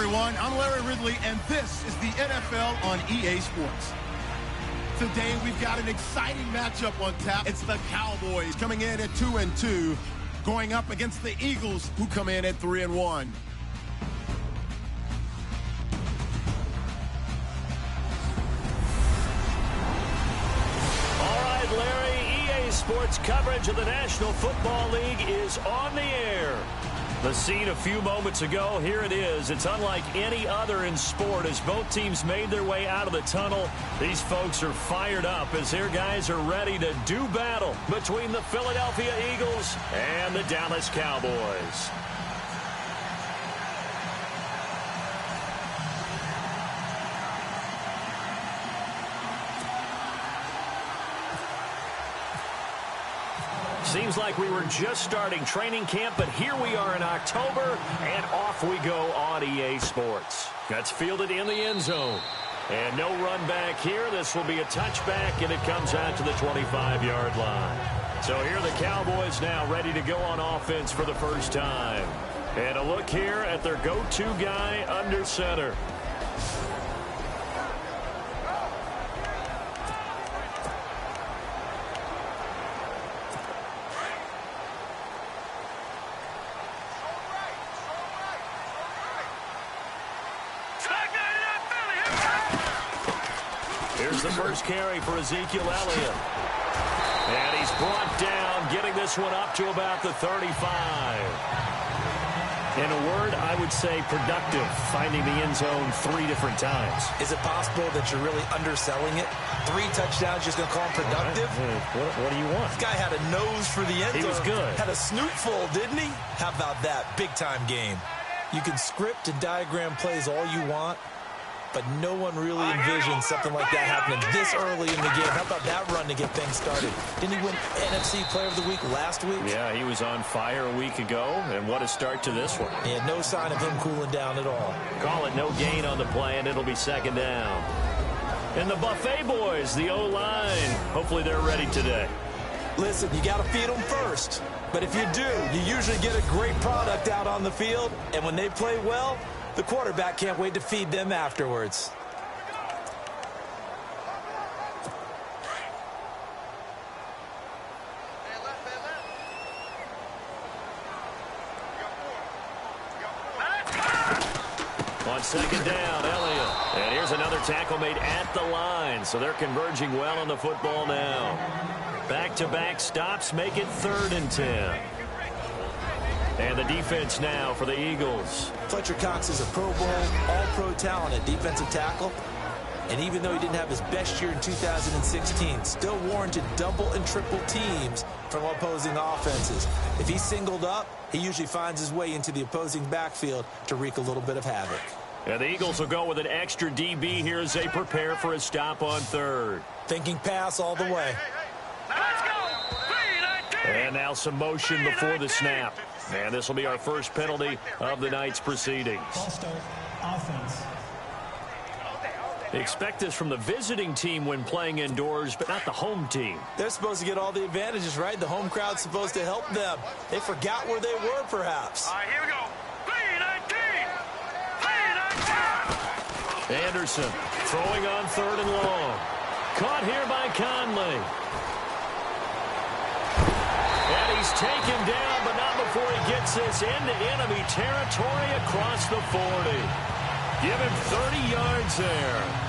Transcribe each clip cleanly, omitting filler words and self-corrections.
everyone. I'm Larry Ridley, and this is the NFL on EA Sports. Today, we've got an exciting matchup on tap. It's the Cowboys coming in at 2-2, going up against the Eagles, who come in at 3-1. All right, Larry, EA Sports coverage of the National Football League is on the air. The scene a few moments ago, here it is. It's unlike any other in sport as both teams made their way out of the tunnel. These folks are fired up as their guys are ready to do battle between the Philadelphia Eagles and the Dallas Cowboys. Seems like we were just starting training camp, but here we are in October, and off we go on EA Sports. That's fielded in the end zone. And no run back here. This will be a touchback, and it comes out to the 25-yard line. So here are the Cowboys now ready to go on offense for the first time. And a look here at their go-to guy under center. Here's the first carry for Ezekiel Elliott. And he's brought down, getting this one up to about the 35. In a word, I would say productive, finding the end zone 3 different times. Is it possible that you're really underselling it? 3 touchdowns, just going to call him productive? What do you want? This guy had a nose for the end zone. He was good. Had a snootful, didn't he? How about that? Big-time game. You can script and diagram plays all you want, but no one really envisioned something like that happening this early in the game. How about that run to get things started? Didn't he win NFC Player of the Week last week? Yeah, he was on fire a week ago, and what a start to this one. Yeah, no sign of him cooling down at all. Call it no gain on the play, and it'll be second down. And the Buffet boys, the O-line, hopefully they're ready today. Listen, you got to feed them first. But if you do, you usually get a great product out on the field, and when they play well, the quarterback can't wait to feed them afterwards. On second down, Elliott. And here's another tackle made at the line, so they're converging well on the football now. Back-to-back stops make it 3rd and 10. And the defense now for the Eagles. Fletcher Cox is a Pro Bowl, all-pro talent at defensive tackle. And even though he didn't have his best year in 2016, still warranted double and triple teams from opposing offenses. If he's singled up, he usually finds his way into the opposing backfield to wreak a little bit of havoc. And the Eagles will go with an extra DB here as they prepare for a stop on 3rd. Thinking pass all the way. Let's go! And now some motion before the snap. And this will be our first penalty of the night's proceedings. False start, offense. Expect this from the visiting team when playing indoors, but not the home team. They're supposed to get all the advantages, right? The home crowd's supposed to help them. They forgot where they were, perhaps. All right, here we go. 3-19. Anderson throwing on 3rd and long. Caught here by Conley. And he's taken down, but not before he gets this into enemy territory across the 40. Give him 30 yards there.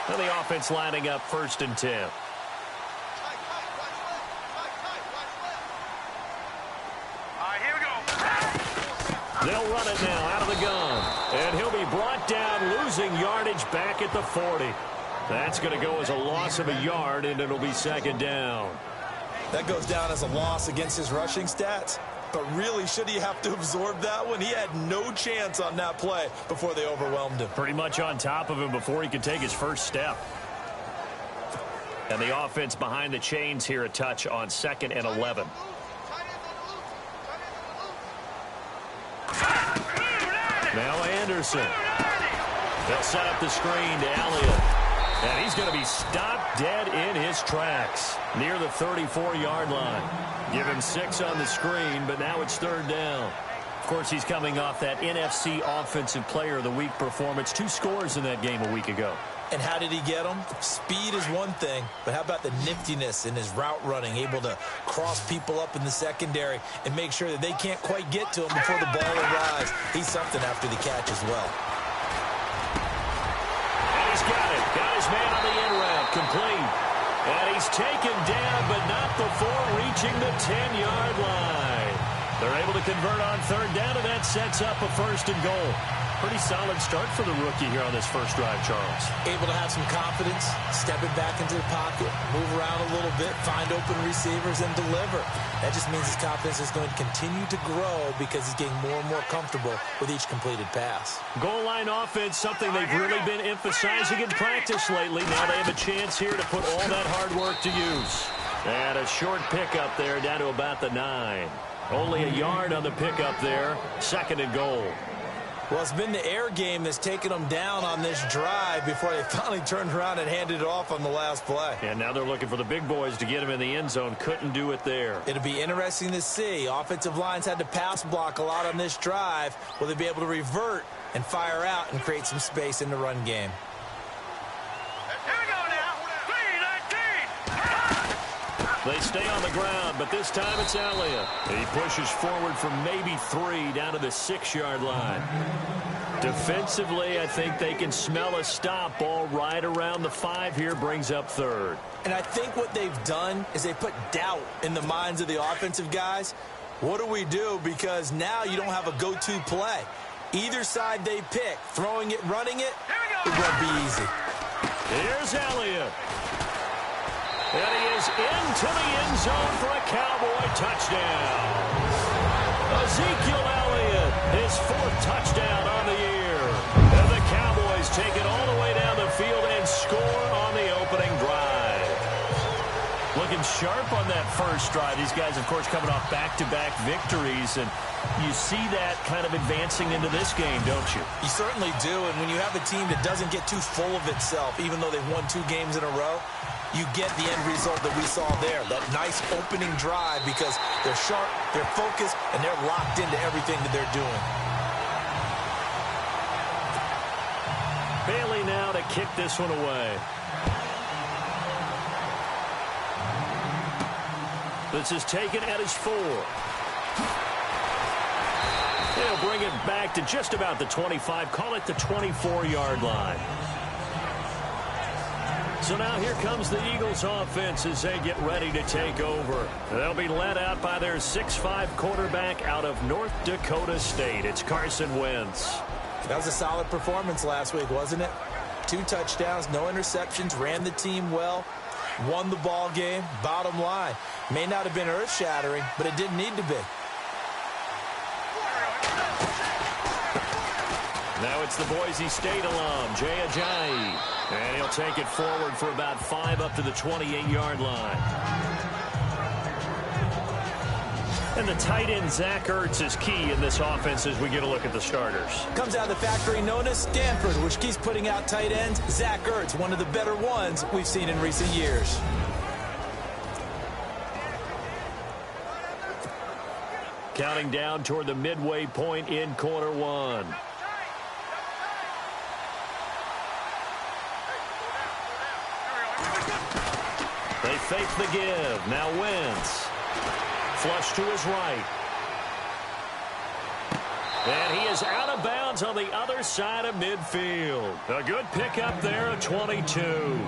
And the offense lining up 1st and 10. They'll run it now out of the gun. And he'll be brought down, losing yardage back at the 40. That's going to go as a loss of a yard, and it'll be 2nd down. That goes down as a loss against his rushing stats. But really, should he have to absorb that one? He had no chance on that play before they overwhelmed him. Pretty much on top of him before he could take his first step. And the offense behind the chains here, a touch on 2nd and 11. Now Anderson. They'll set up the screen to Elliott. And he's going to be stopped dead in his tracks near the 34-yard line. Give him 6 on the screen, but now it's 3rd down. Of course, he's coming off that NFC Offensive Player of the Week performance. 2 scores in that game a week ago. And how did he get them? Speed is one thing, but how about the niftiness in his route running, able to cross people up in the secondary and make sure that they can't quite get to him before the ball arrives. He's something after the catch as well. And he's got it. Got his man on the in route, complete. And he's taken down, but not before reaching the 10-yard line. They're able to convert on 3rd down, and that sets up a 1st and goal. Pretty solid start for the rookie here on this first drive, Charles. Able to have some confidence, stepping back into the pocket, move around a little bit, find open receivers, and deliver. That just means his confidence is going to continue to grow because he's getting more and more comfortable with each completed pass. Goal line offense, something they've really been emphasizing in practice lately. Now they have a chance here to put all that hard work to use. And a short pickup there down to about the 9. Only a yard on the pickup there. 2nd and goal. Well, it's been the air game that's taken them down on this drive before they finally turned around and handed it off on the last play. And now they're looking for the big boys to get him in the end zone. Couldn't do it there. It'll be interesting to see. Offensive lines had to pass block a lot on this drive. Will they be able to revert and fire out and create some space in the run game? They stay on the ground, but this time it's Elliott. He pushes forward from maybe 3 down to the 6-yard line. Defensively, I think they can smell a stop. Ball right around the 5 here, brings up 3rd. And I think what they've done is they put doubt in the minds of the offensive guys. What do we do? Because now you don't have a go-to play. Either side they pick, throwing it, running it, it won't be easy. Here's Elliott. And he is into the end zone for a Cowboy touchdown. Ezekiel Elliott, his 4th touchdown on the year. And the Cowboys take it all the way down the field and score on the opening drive. Looking sharp on that first drive. These guys, of course, coming off back-to-back victories. And you see that kind of advancing into this game, don't you? You certainly do. And when you have a team that doesn't get too full of itself, even though they've won 2 games in a row, you get the end result that we saw there, that nice opening drive because they're sharp, they're focused, and they're locked into everything that they're doing. Bailey now to kick this one away. This is taken at his 4. They'll bring it back to just about the 25, call it the 24-yard line. So now here comes the Eagles offense as they get ready to take over. They'll be led out by their 6'5" quarterback out of North Dakota State. It's Carson Wentz. That was a solid performance last week, wasn't it? 2 touchdowns, no interceptions, ran the team well, won the ball game. Bottom line, may not have been earth-shattering, but it didn't need to be. Now it's the Boise State alum, Jay Ajayi. And he'll take it forward for about 5 up to the 28-yard line. And the tight end, Zach Ertz, is key in this offense as we get a look at the starters. Comes out of the factory known as Stanford, which keeps putting out tight ends. Zach Ertz, one of the better ones we've seen in recent years. Counting down toward the midway point in quarter 1. They fake the give. Now Wentz. Flush to his right. And he is out of bounds on the other side of midfield. A good pickup there of 22.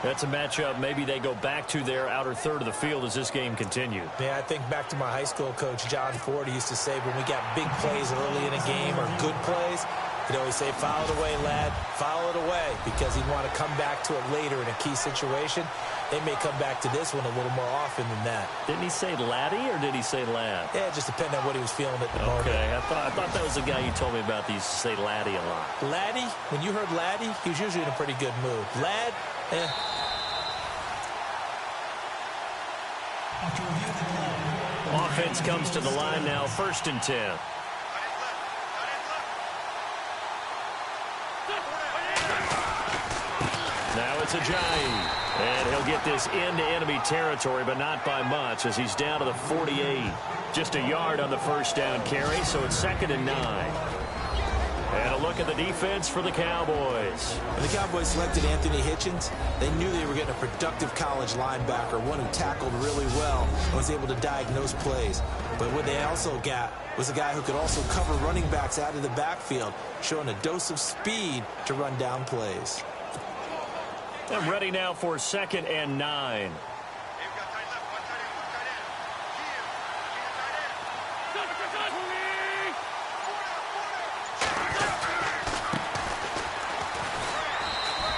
That's a matchup maybe they go back to their outer third of the field as this game continues. Yeah, I think back to my high school coach, John Ford. He used to say when we got big plays early in a game or good plays, he'd always say, foul it away, lad, foul it away, because he'd want to come back to it later in a key situation. They may come back to this one a little more often than that. Didn't he say laddie or did he say lad? Yeah, it just depended on what he was feeling at the moment. Okay, I thought that was the guy you told me about that used to say laddie a lot. Laddie, when you heard laddie, he was usually in a pretty good mood. Lad, After review of the play. Offense comes to the line now, 1st and 10. Now it's Ajayi. And he'll get this into enemy territory, but not by much, as he's down to the 48. Just a yard on the first down carry, so it's 2nd and 9. And a look at the defense for the Cowboys. When the Cowboys selected Anthony Hitchens, they knew they were getting a productive college linebacker, one who tackled really well and was able to diagnose plays. But what they also got was a guy who could also cover running backs out of the backfield, showing a dose of speed to run down plays. I'm ready now for 2nd and 9.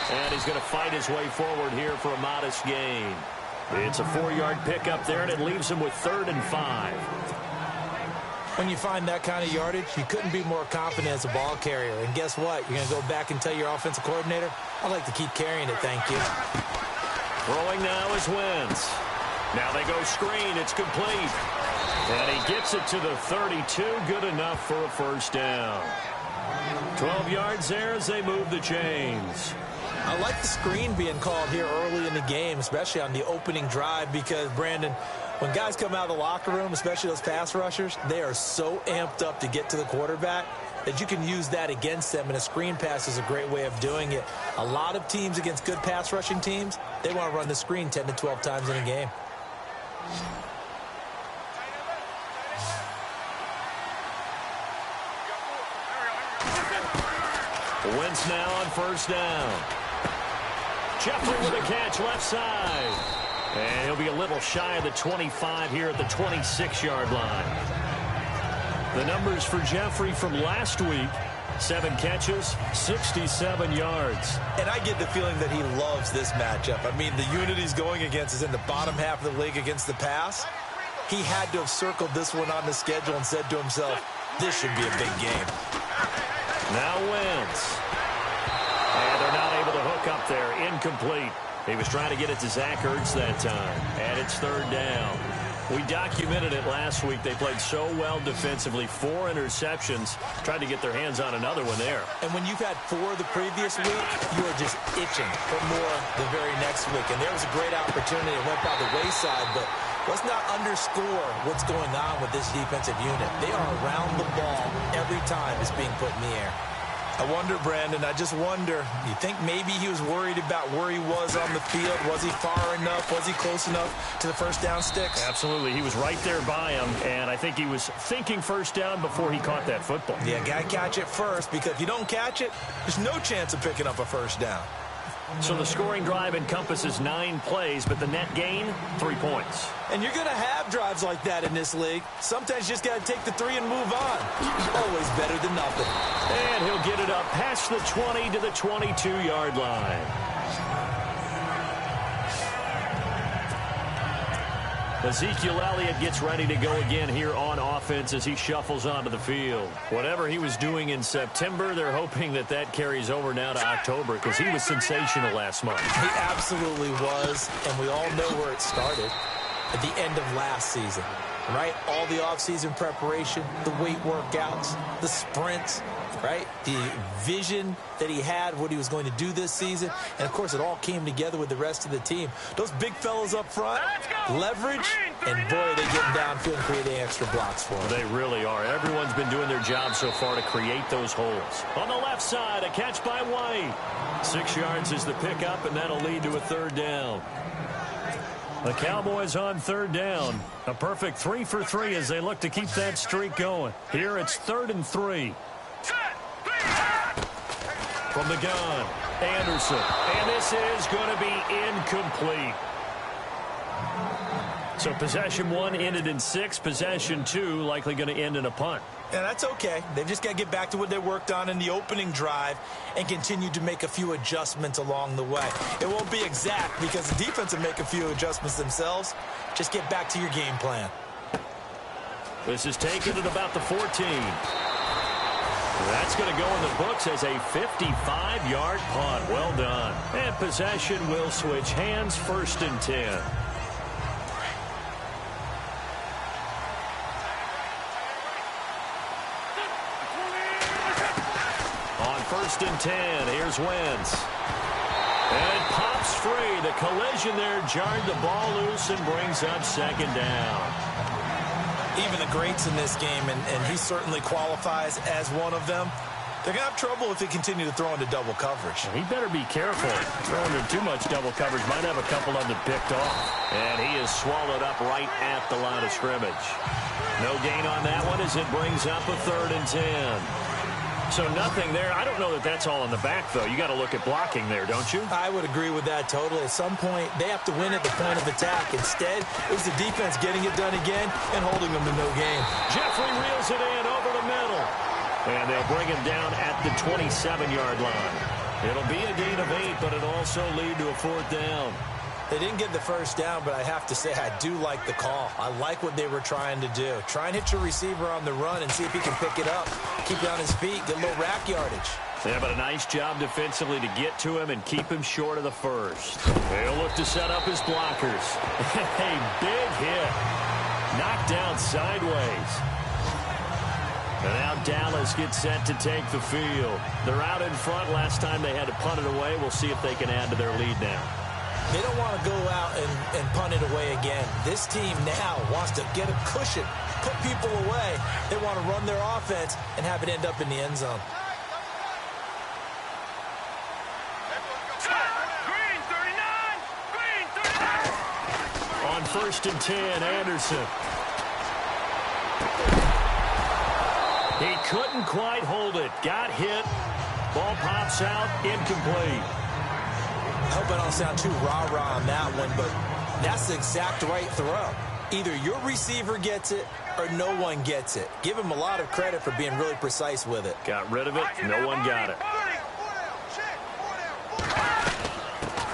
And he's going to fight his way forward here for a modest gain. It's a 4-yard pickup there, and it leaves him with 3rd and 5. When you find that kind of yardage, you couldn't be more confident as a ball carrier. And guess what? You're going to go back and tell your offensive coordinator, I'd like to keep carrying it, thank you. Throwing now is Wentz. Now they go screen. It's complete. And he gets it to the 32. Good enough for a first down. 12 yards there as they move the chains. I like the screen being called here early in the game, especially on the opening drive, because, Brandon, when guys come out of the locker room, especially those pass rushers, they are so amped up to get to the quarterback that you can use that against them, and a screen pass is a great way of doing it. A lot of teams against good pass rushing teams, they want to run the screen 10 to 12 times in a game. Wentz now on first down. Jeffrey with a catch left side. And he'll be a little shy of the 25 here at the 26-yard line. The numbers for Jeffrey from last week: 7 catches, 67 yards. And I get the feeling that he loves this matchup. I mean, the unit he's going against is in the bottom half of the league against the pass. He had to have circled this one on the schedule and said to himself, this should be a big game. Now Wentz. And they're not able to hook up there. Incomplete. He was trying to get it to Zach Ertz that time. And it's 3rd down. We documented it last week. They played so well defensively. 4 interceptions. Tried to get their hands on another one there. And when you've had 4 the previous week, you are just itching for more the very next week. And there was a great opportunity that went by the wayside, but let's not underscore what's going on with this defensive unit. They are around the ball every time it's being put in the air. I wonder, Brandon, I just wonder, you think maybe he was worried about where he was on the field? Was he far enough? Was he close enough to the first down sticks? Absolutely. He was right there by him, and I think he was thinking first down before he caught that football. Yeah, got to catch it first, because if you don't catch it, there's no chance of picking up a first down. So the scoring drive encompasses 9 plays, but the net gain, 3 points. And you're going to have drives like that in this league. Sometimes you just got to take the 3 and move on. Always better than nothing. And he'll get it up past the 20 to the 22-yard line. Ezekiel Elliott gets ready to go again here on offense as he shuffles onto the field. Whatever he was doing in September, they're hoping that that carries over now to October, because he was sensational last month. He absolutely was, and we all know where it started. At the end of last season, right? All the offseason preparation, the weight workouts, the sprints, right? The vision that he had, what he was going to do this season. And, of course, it all came together with the rest of the team. Those big fellas up front, leverage, and, boy, they get downfield and creating extra blocks for them. They really are. Everyone's been doing their job so far to create those holes. On the left side, a catch by White. 6 yards is the pickup, and that'll lead to a 3rd down. The Cowboys on 3rd down. A perfect 3 for 3 as they look to keep that streak going. Here it's 3rd and 3. From the gun, Anderson. And this is going to be incomplete. So possession 1 ended in 6. Possession 2 likely going to end in a punt. Yeah, that's okay. They've just got to get back to what they worked on in the opening drive and continue to make a few adjustments along the way. It won't be exact because the defense will make a few adjustments themselves. Just get back to your game plan. This is taken at about the 14. That's going to go in the books as a 55-yard punt. Well done. And possession will switch hands, 1st and 10. first and 10. Here's Wentz. And it pops free. The collision there jarred the ball loose and brings up second down. Even the greats in this game, and he certainly qualifies as one of them, they're going to have trouble if they continue to throw into double coverage. He better be careful. Throwing into too much double coverage might have a couple of them picked off. And he is swallowed up right at the line of scrimmage. No gain on that one as it brings up a 3rd and 10. So nothing there. I don't know that that's all in the back, though. You got to look at blocking there, don't you? I would agree with that totally. At some point, they have to win at the point of attack. Instead, it was the defense getting it done again and holding them to no gain. Jeffrey reels it in over the middle. And they'll bring him down at the 27-yard line. It'll be a gain of 8, but it'll also lead to a 4th down. They didn't get the first down, but I have to say I do like the call. I like what they were trying to do. Try and hit your receiver on the run and see if he can pick it up. Keep it on his feet, get a little rack yardage. Yeah, but a nice job defensively to get to him and keep him short of the first. They'll look to set up his blockers. Hey, big hit. Knocked down sideways. And now Dallas gets set to take the field. They're out in front. Last time they had to punt it away. We'll see if they can add to their lead now. They don't want to go out and punt it away again. This team now wants to get a cushion, put people away. They want to run their offense and have it end up in the end zone. Green 39! Green 39! On 1st and 10, Anderson. He couldn't quite hold it. Got hit. Ball pops out. Incomplete. I hope I don't sound too rah-rah on that one, but that's the exact right throw. Either your receiver gets it or no one gets it. Give him a lot of credit for being really precise with it. Got rid of it. No one got it.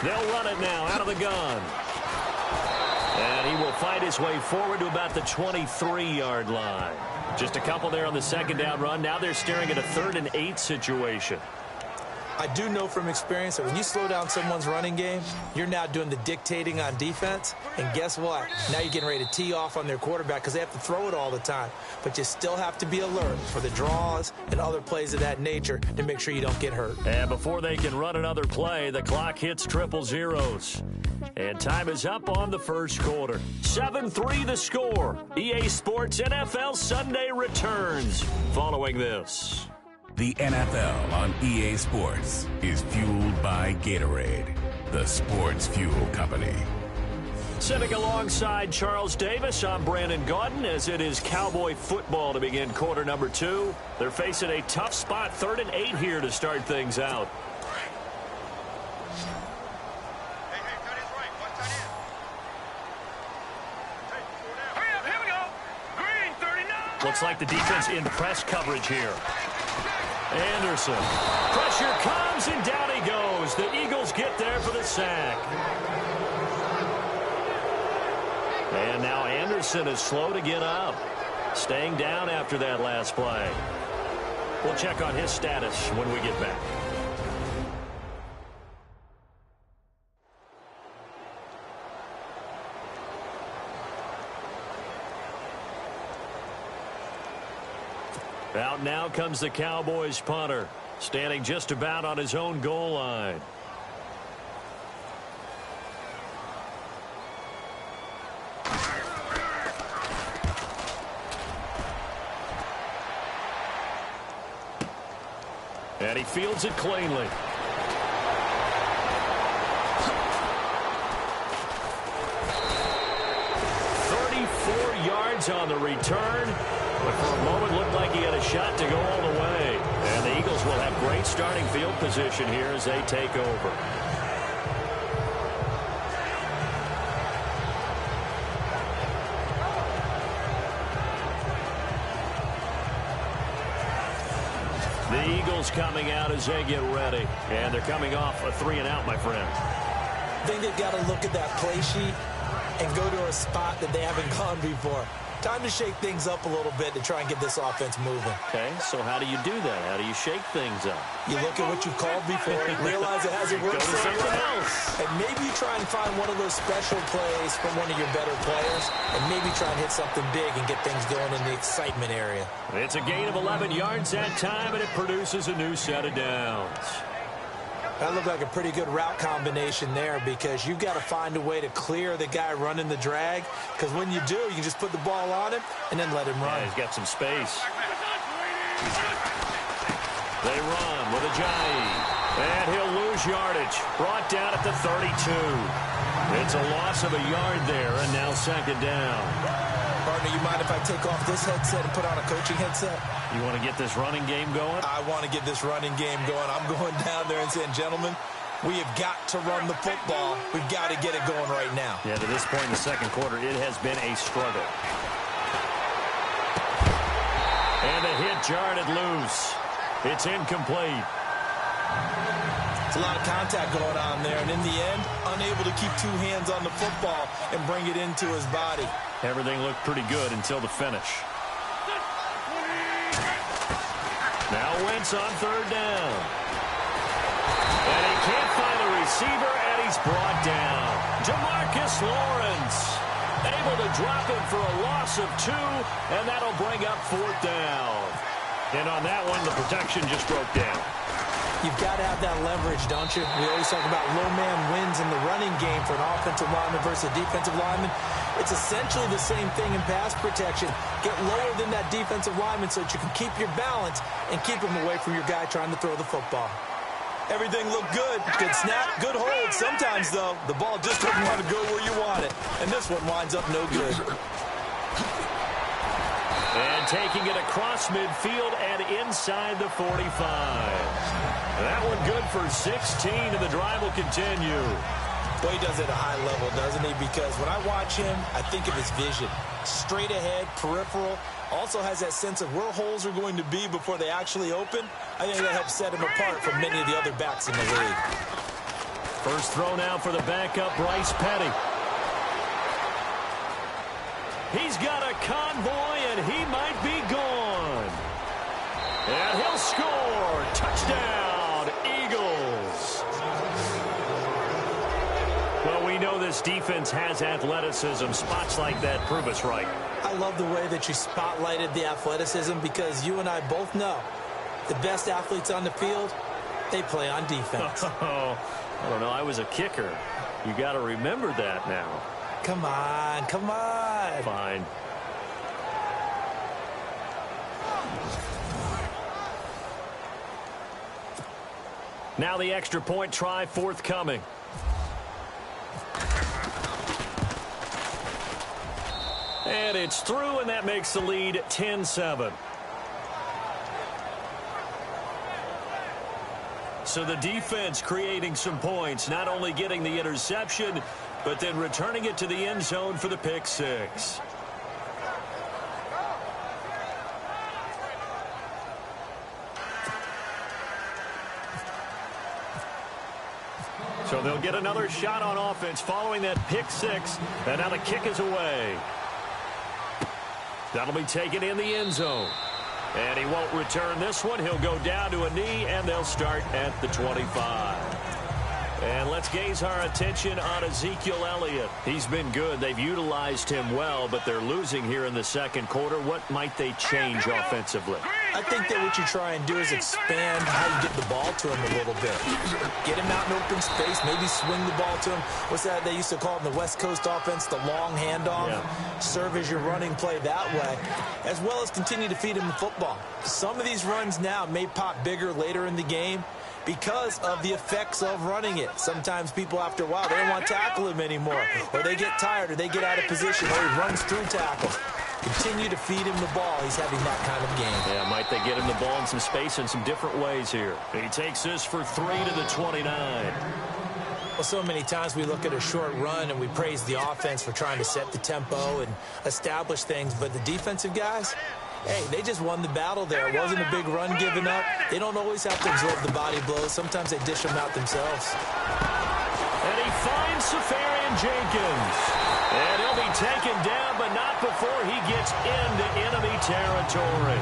They'll run it now out of the gun. And he will fight his way forward to about the 23-yard line. Just a couple there on the second down run. Now they're staring at a 3rd and 8 situation. I do know from experience that when you slow down someone's running game, you're now doing the dictating on defense. And guess what? Now you're getting ready to tee off on their quarterback because they have to throw it all the time. But you still have to be alert for the draws and other plays of that nature to make sure you don't get hurt. And before they can run another play, the clock hits 000. And time is up on the first quarter. 7-3 the score. EA Sports NFL Sunday returns following this. The NFL on EA Sports is fueled by Gatorade, the sports fuel company. Sitting alongside Charles Davis, I'm Brandon Gaudin, as it is Cowboy football to begin quarter number 2. They're facing a tough spot, 3rd and 8 here to start things out. Here we go. Green 39! Looks like the defense in press coverage here. Anderson. Pressure comes, and down he goes. The Eagles get there for the sack. And now Anderson is slow to get up. Staying down after that last play. We'll check on his status when we get back. Out now comes the Cowboys punter, standing just about on his own goal line. And he fields it cleanly. On the return, but for a moment looked like he had a shot to go all the way. And the Eagles will have great starting field position here as they take over. The Eagles coming out as they get ready. And they're coming off a 3-and-out, my friend. I think they've got to look at that play sheet and go to a spot that they haven't gone before. Time to shake things up a little bit to try and get this offense moving. Okay, so how do you do that? How do you shake things up? You look at what you've called before, realize it hasn't worked Go to something else. and maybe you try and find one of those special plays from one of your better players, and maybe try and hit something big and get things going in the excitement area. It's a gain of 11 yards that time, and it produces a new set of downs. That looked like a pretty good route combination there because you've got to find a way to clear the guy running the drag, because when you do, you can just put the ball on him and then let him run. Yeah, he's got some space. They run with Ajayi, and he'll lose yardage. Brought down at the 32. It's a loss of a yard there, and now second down. Partner, you mind if I take off this headset and put on a coaching headset? You want to get this running game going? I want to get this running game going. I'm going down there and saying, gentlemen, we have got to run the football. We've got to get it going right now. Yeah, to this point in the second quarter, it has been a struggle. And the hit jarred it loose. It's incomplete. It's a lot of contact going on there, and in the end, unable to keep two hands on the football and bring it into his body. Everything looked pretty good until the finish. Now Wentz on third down. And he can't find the receiver, and he's brought down. Jamarcus Lawrence able to drop him for a loss of 2, and that'll bring up fourth down. And on that one, the protection just broke down. You've got to have that leverage, don't you? We always talk about low man wins in the running game for an offensive lineman versus a defensive lineman. It's essentially the same thing in pass protection. Get lower than that defensive lineman so that you can keep your balance and keep him away from your guy trying to throw the football. Everything looked good. Good snap, good hold. Sometimes, though, the ball just doesn't want to go where you want it. And this one winds up no good. And taking it across midfield and inside the 45. That one good for 16, and the drive will continue. Well, he does it at a high level, doesn't he? Because when I watch him, I think of his vision. Straight ahead, peripheral. Also has that sense of where holes are going to be before they actually open. I think that helps set him apart from many of the other backs in the league. First throw now for the backup, Bryce Petty. He's got a convoy, and he might be gone. And he'll score. Touchdown, Eagles. Well, we know this defense has athleticism. Spots like that prove us right. I love the way that you spotlighted the athleticism because you and I both know the best athletes on the field, they play on defense. I don't know. I was a kicker. You got to remember that now. Come on, come on. Fine. Now the extra point try forthcoming. And it's through, and that makes the lead 10-7. So the defense creating some points, not only getting the interception, but then returning it to the end zone for the pick six. So they'll get another shot on offense following that pick six, and now the kick is away. That'll be taken in the end zone. And he won't return this one. He'll go down to a knee, and they'll start at the 25. And let's gaze our attention on Ezekiel Elliott. He's been good. They've utilized him well, but they're losing here in the second quarter. What might they change offensively? I think that what you try and do is expand how you get the ball to him a little bit. Get him out in open space, maybe swing the ball to him. What's that they used to call it in the West Coast offense, the long handoff? Yeah. Serve as your running play that way, as well as continue to feed him the football. Some of these runs now may pop bigger later in the game because of the effects of running it. Sometimes people, after a while, they don't want to tackle him anymore, or they get tired, or they get out of position, or he runs through tackles. Continue to feed him the ball. He's having that kind of game. Yeah, might they get him the ball in some space in some different ways here. He takes this for 3 to the 29. Well, so many times we look at a short run and we praise the offense for trying to set the tempo and establish things, but the defensive guys, hey, they just won the battle there. It wasn't a big run given up. They don't always have to absorb the body blows. Sometimes they dish them out themselves. And he finds Safarian Jenkins. And he'll be taken down, but not before he gets into enemy territory.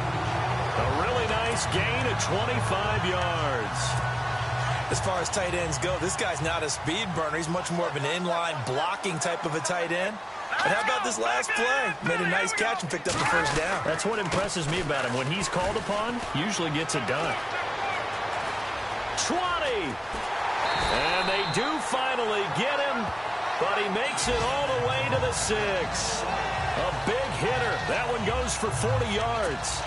A really nice gain of 25 yards. As far as tight ends go, this guy's not a speed burner. He's much more of an inline blocking type of a tight end. But how about this last play? Made a nice catch and picked up the first down. That's what impresses me about him. When he's called upon, usually gets it done. 20. And they do finally get him, but he makes it all the way to the 6. A big hitter. That one goes for 40 yards.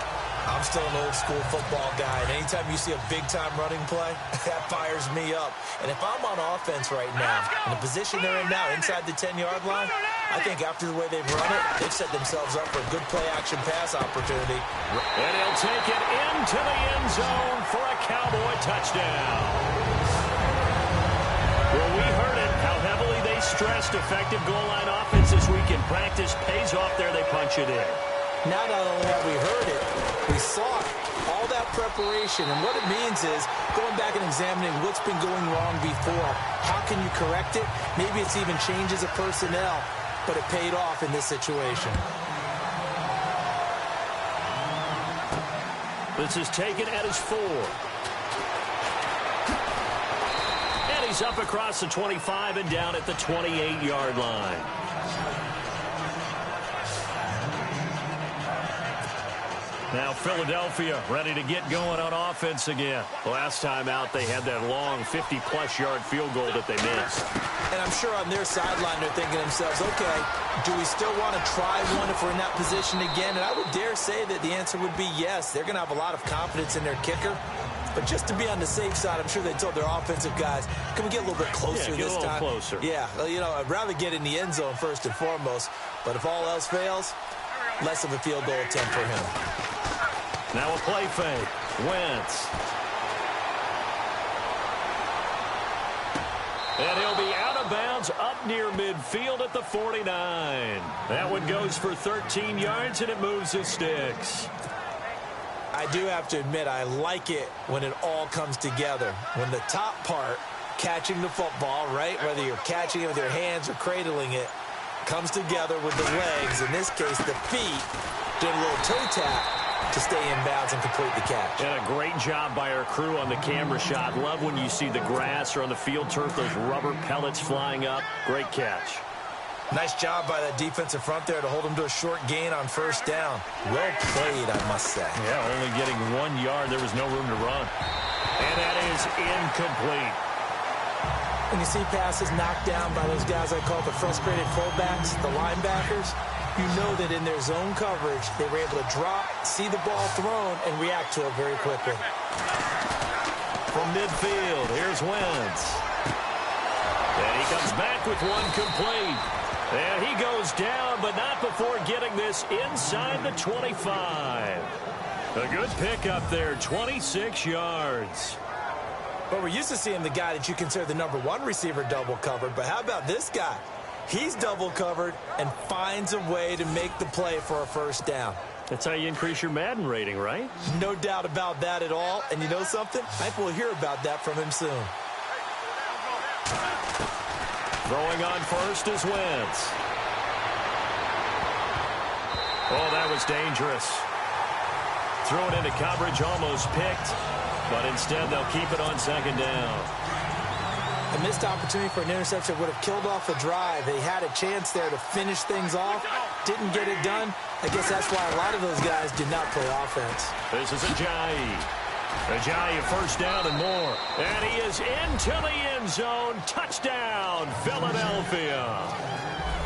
I'm still an old-school football guy, and anytime you see a big-time running play, that fires me up. And if I'm on offense right now, in the position they're in now, inside the 10-yard line, I think after the way they've run it, they've set themselves up for a good play-action pass opportunity. And he'll take it into the end zone for a Cowboy touchdown. Well, we heard it, how heavily they stressed effective goal line offense this week in practice. Pays off there, they punch it in. Now not only have we heard it, we saw it. All that preparation, and what it means is going back and examining what's been going wrong before. How can you correct it? Maybe it's even changes of personnel, but it paid off in this situation. This is taken at his 4. And he's up across the 25 and down at the 28-yard line. Now Philadelphia ready to get going on offense again. Last time out, they had that long 50-plus yard field goal that they missed. And I'm sure on their sideline they're thinking to themselves, okay, do we still want to try one if we're in that position again? And I would dare say that the answer would be yes. They're going to have a lot of confidence in their kicker. But just to be on the safe side, I'm sure they told their offensive guys, can we get a little bit closer this time? Closer. Yeah, well, you know, I'd rather get in the end zone first and foremost. But if all else fails, less of a field goal attempt for him. Now a play fake. Wentz. And he'll be out of bounds up near midfield at the 49. That one goes for 13 yards, and it moves his sticks. I do have to admit, I like it when it all comes together. When the top part, catching the football, right, whether you're catching it with your hands or cradling it, comes together with the legs, in this case the feet, doing a little toe tap to stay in bounds and complete the catch. And a great job by our crew on the camera shot. Love when you see the grass or on the field turf, those rubber pellets flying up. Great catch. Nice job by that defensive front there to hold him to a short gain on first down. Well played, I must say. Yeah, only getting 1 yard. There was no room to run. And that is incomplete. When you see passes knocked down by those guys I call the frustrated fullbacks, the linebackers, you know that in their zone coverage, they were able to drop, see the ball thrown, and react to it very quickly. From midfield, here's Wentz. And he comes back with one complete. And he goes down, but not before getting this inside the 25. A good pickup there, 26 yards. But we're used to seeing the guy that you consider the #1 receiver double covered. But how about this guy? He's double covered and finds a way to make the play for a first down. That's how you increase your Madden rating, right? No doubt about that at all. And you know something? I think we'll hear about that from him soon. Throwing on first is Wentz. Oh, that was dangerous. Threw it into coverage, almost picked. But instead, they'll keep it on second down. A missed opportunity for an interception would have killed off the drive. They had a chance there to finish things off. Didn't get it done. I guess that's why a lot of those guys did not play offense. This is Ajayi. Ajayi, first down and more. And he is into the end zone. Touchdown, Philadelphia.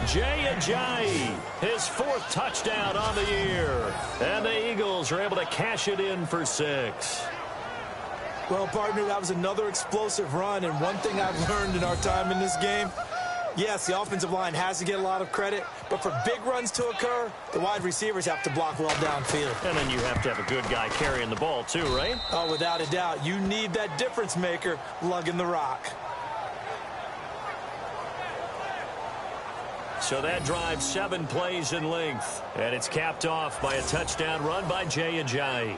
Jay Ajayi, his 4th touchdown on the year. And the Eagles are able to cash it in for 6. Well, partner, that was another explosive run, and one thing I've learned in our time in this game, yes, the offensive line has to get a lot of credit, but for big runs to occur, the wide receivers have to block well downfield. And then you have to have a good guy carrying the ball too, right? Oh, without a doubt. You need that difference maker lugging the rock. So that drives 7 plays in length, and it's capped off by a touchdown run by Jay Ajayi.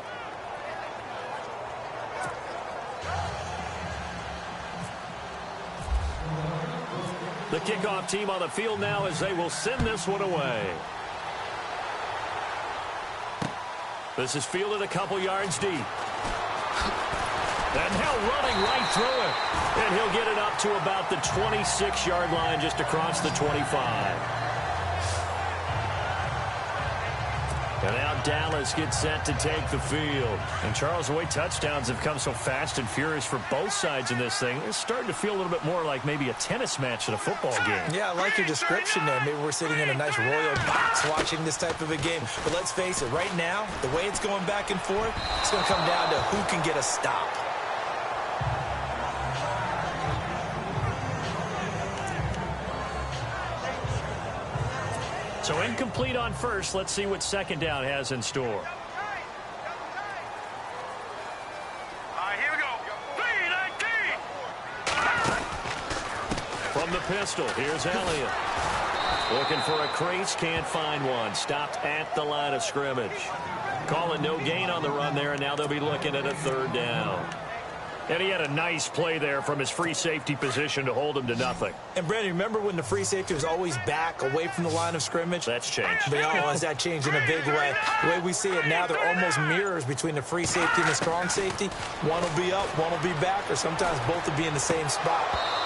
The kickoff team on the field now as they will send this one away. This is fielded a couple yards deep. And now running right through it. And he'll get it up to about the 26-yard line just across the 25. And now Dallas gets set to take the field. And, Charles, the way touchdowns have come so fast and furious for both sides in this thing, it's starting to feel a little bit more like maybe a tennis match in a football game. Yeah, I like your description there. Maybe we're sitting in a nice royal box watching this type of a game. But let's face it, right now, the way it's going back and forth, it's going to come down to who can get a stop. So incomplete on first. Let's see what second down has in store. All right, here we go. 3-19. From the pistol, here's Elliott. Looking for a crease, can't find one. Stopped at the line of scrimmage. Calling no gain on the run there, and now they'll be looking at a third down. And he had a nice play there from his free safety position to hold him to nothing. And, Brandon, remember when the free safety was always back away from the line of scrimmage? That's changed. But has that changed in a big way? The way we see it now, they're almost mirrors between the free safety and the strong safety. One will be up, one will be back, or sometimes both will be in the same spot.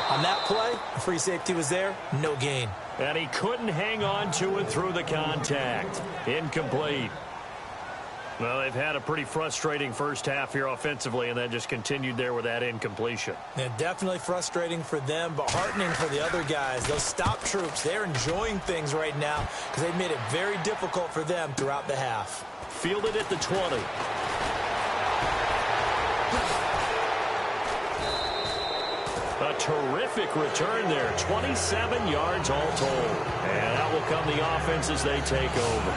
On that play, the free safety was there, no gain. And he couldn't hang on to it through the contact. Incomplete. Well, they've had a pretty frustrating first half here offensively, and then just continued there with that incompletion. Yeah, definitely frustrating for them, but heartening for the other guys. Those stop troops, they're enjoying things right now because they've made it very difficult for them throughout the half. Fielded at the 20. A terrific return there. 27 yards all told. And out will come the offense as they take over.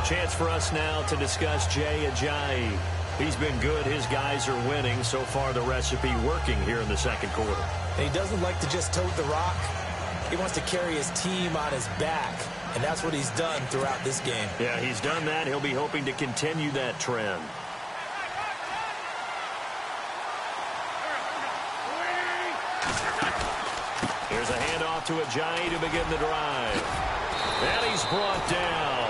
Chance for us now to discuss Jay Ajayi. He's been good. His guys are winning. So far, the recipe working here in the second quarter. And he doesn't like to just tote the rock. He wants to carry his team on his back, and that's what he's done throughout this game. Yeah, he's done that. He'll be hoping to continue that trend. Here's a handoff to Ajayi to begin the drive. And he's brought down.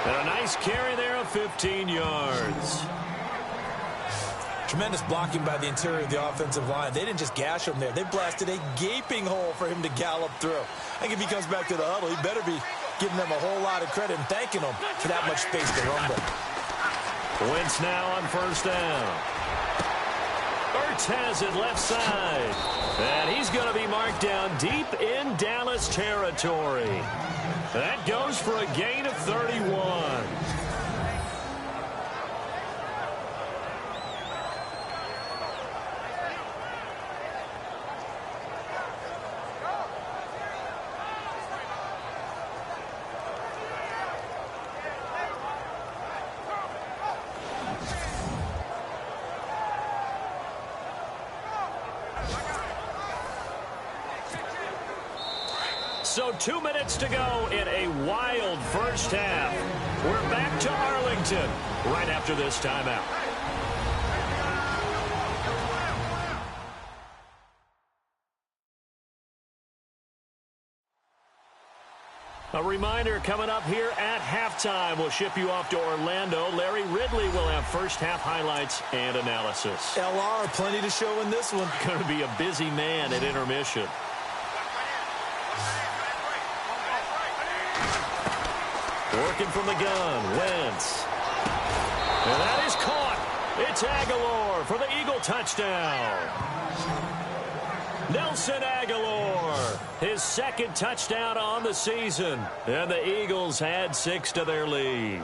And a nice carry there of 15 yards. Tremendous blocking by the interior of the offensive line. They didn't just gash him there. They blasted a gaping hole for him to gallop through. I think if he comes back to the huddle, he better be giving them a whole lot of credit and thanking them for that much space to rumble. Wentz now on first down. Ertz has it left side. And he's going to be marked down deep in Dallas territory. That goes for a gain of 31. So 2 minutes to go in a wild first half. We're back to Arlington right after this timeout. A reminder coming up here at halftime. We'll ship you off to Orlando. Larry Ridley will have first half highlights and analysis. LR, plenty to show in this one. Going to be a busy man at intermission. Working from the gun, Wentz. And that is caught. It's Aguilar for the Eagle touchdown. Nelson Aguilar, his second touchdown on the season. And the Eagles had 6 to their lead.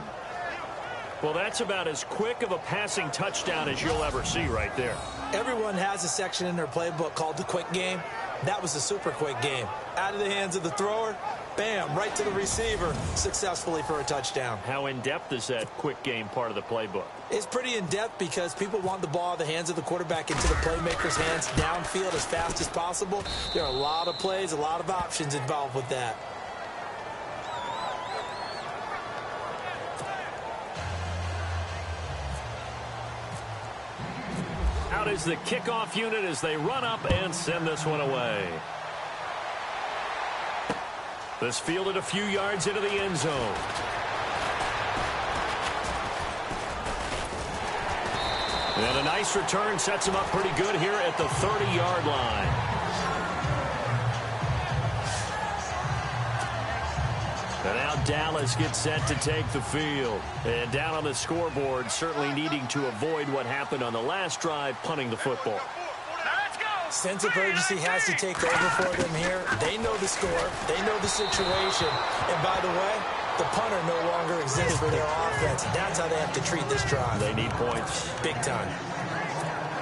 Well, that's about as quick of a passing touchdown as you'll ever see right there. Everyone has a section in their playbook called the quick game. That was a super quick game. Out of the hands of the thrower, bam, right to the receiver, successfully for a touchdown. How in-depth is that quick game part of the playbook? It's pretty in-depth because people want the ball out of the hands of the quarterback into the playmaker's hands downfield as fast as possible. There are a lot of plays, a lot of options involved with that. Out is the kickoff unit as they run up and send this one away. This fielded a few yards into the end zone. And a nice return sets him up pretty good here at the 30-yard line. And now Dallas gets set to take the field. And down on the scoreboard, certainly needing to avoid what happened on the last drive, punting the football. Sense of urgency has to take over for them here. They know the score. They know the situation. And by the way, the punter no longer exists for their offense. That's how they have to treat this drive. They need points. Big time.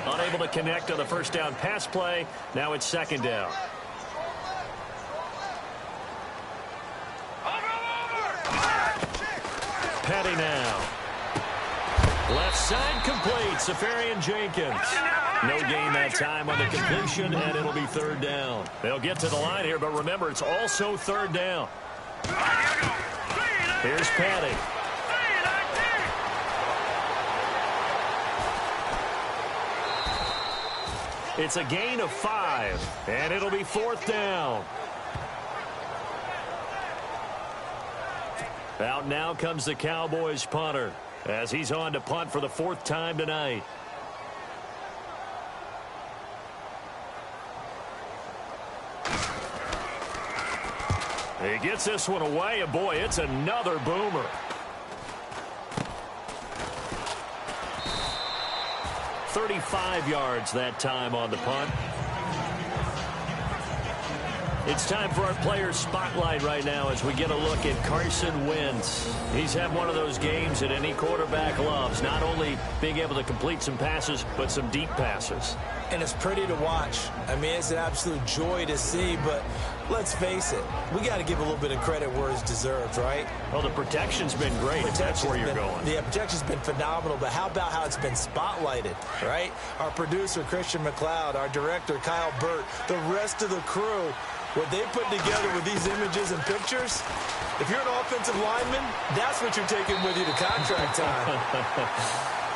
Unable to connect on the first down pass play. Now it's second down. Petty now. Left side complete. Safarian Jenkins. No gain that time on the completion, and it'll be third down. They'll get to the line here, but remember, it's also third down. Here's Petty. It's a gain of 5, and it'll be fourth down. Out now comes the Cowboys punter as he's on to punt for the 4th time tonight. He gets this one away, and boy, it's another boomer. "35 yards that time on the punt. It's time for our player spotlight right now as we get a look at Carson Wentz. He's had one of those games that any quarterback loves, not only being able to complete some passes, but some deep passes. And it's pretty to watch. I mean, it's an absolute joy to see, but let's face it, we got to give a little bit of credit where it's deserved, right? Well, the protection's been great. That's where you're going. Yeah, protection's been phenomenal, but how about how it's been spotlighted, right? Our producer, Christian McLeod, our director, Kyle Burt, the rest of the crew, what they put together with these images and pictures, if you're an offensive lineman, that's what you're taking with you to contract time.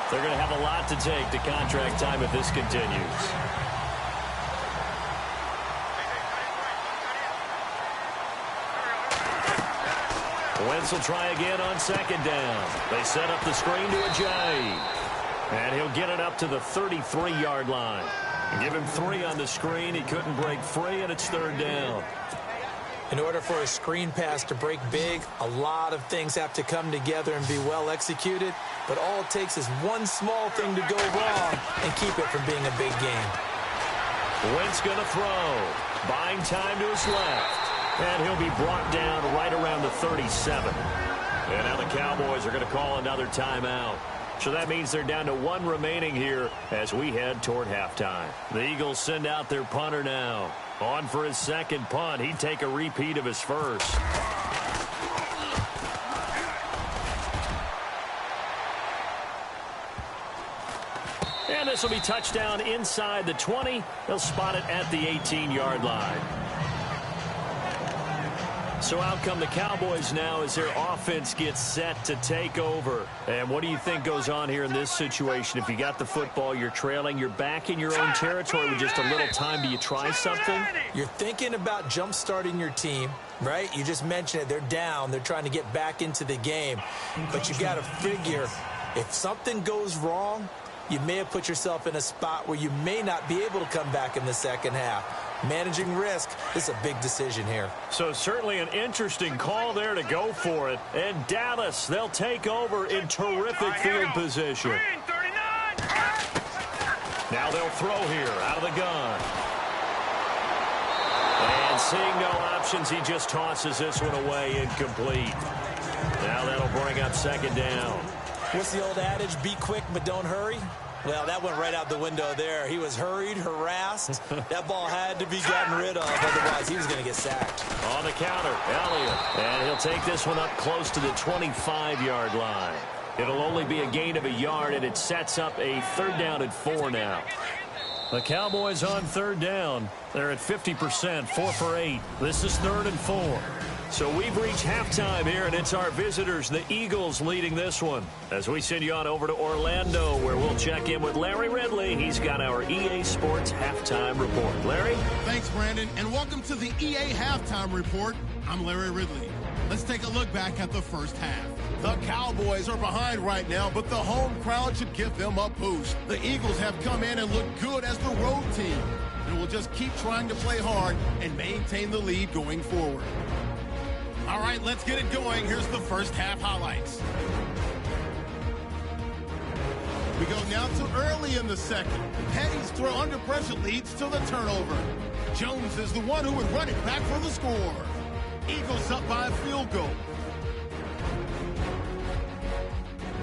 They're going to have a lot to take to contract time if this continues. Wentz will try again on second down. They set up the screen to Ajayi. And he'll get it up to the 33-yard line. Give him 3 on the screen. He couldn't break free, and it's third down. In order for a screen pass to break big, a lot of things have to come together and be well executed. But all it takes is one small thing to go wrong and keep it from being a big game. Wentz going to throw. Buying time to his left. And he'll be brought down right around the 37. And now the Cowboys are going to call another timeout. So that means they're down to 1 remaining here as we head toward halftime. The Eagles send out their punter now. On for his second punt. He'd take a repeat of his first. And this will be touchdown inside the 20. They'll spot it at the 18-yard line. So out come the Cowboys now as their offense gets set to take over. And what do you think goes on here in this situation? If you got the football, you're trailing, you're back in your own territory with just a little time. Do you try something? You're thinking about jump-starting your team, right? You just mentioned it. They're down. They're trying to get back into the game. But you got to figure if something goes wrong, you may have put yourself in a spot where you may not be able to come back in the second half. Managing risk is a big decision here. So certainly an interesting call there to go for it. And Dallas, they'll take over in terrific field position. Now they'll throw here out of the gun. And seeing no options, he just tosses this one away incomplete. Now that'll bring up second down. What's the old adage? Be quick, but don't hurry. Well, that went right out the window there. He was hurried, harassed. That ball had to be gotten rid of. Otherwise, he was going to get sacked. On the counter, Elliott. And he'll take this one up close to the 25-yard line. It'll only be a gain of a yard, and it sets up a third down and 4 now. The Cowboys on third down. They're at 50%, 4 for 8. This is 3rd and 4. So we've reached halftime here, and it's our visitors, the Eagles, leading this one. As we send you on over to Orlando, where we'll check in with Larry Ridley. He's got our EA Sports Halftime Report. Larry? Thanks, Brandon, and welcome to the EA Halftime Report. I'm Larry Ridley. Let's take a look back at the first half. The Cowboys are behind right now, but the home crowd should give them a boost. The Eagles have come in and looked good as the road team, and will just keep trying to play hard and maintain the lead going forward. All right, let's get it going. Here's the first half highlights. We go now to early in the second. Petty's throw under pressure leads to the turnover. Jones is the one who would run it back for the score. Eagles up by a field goal.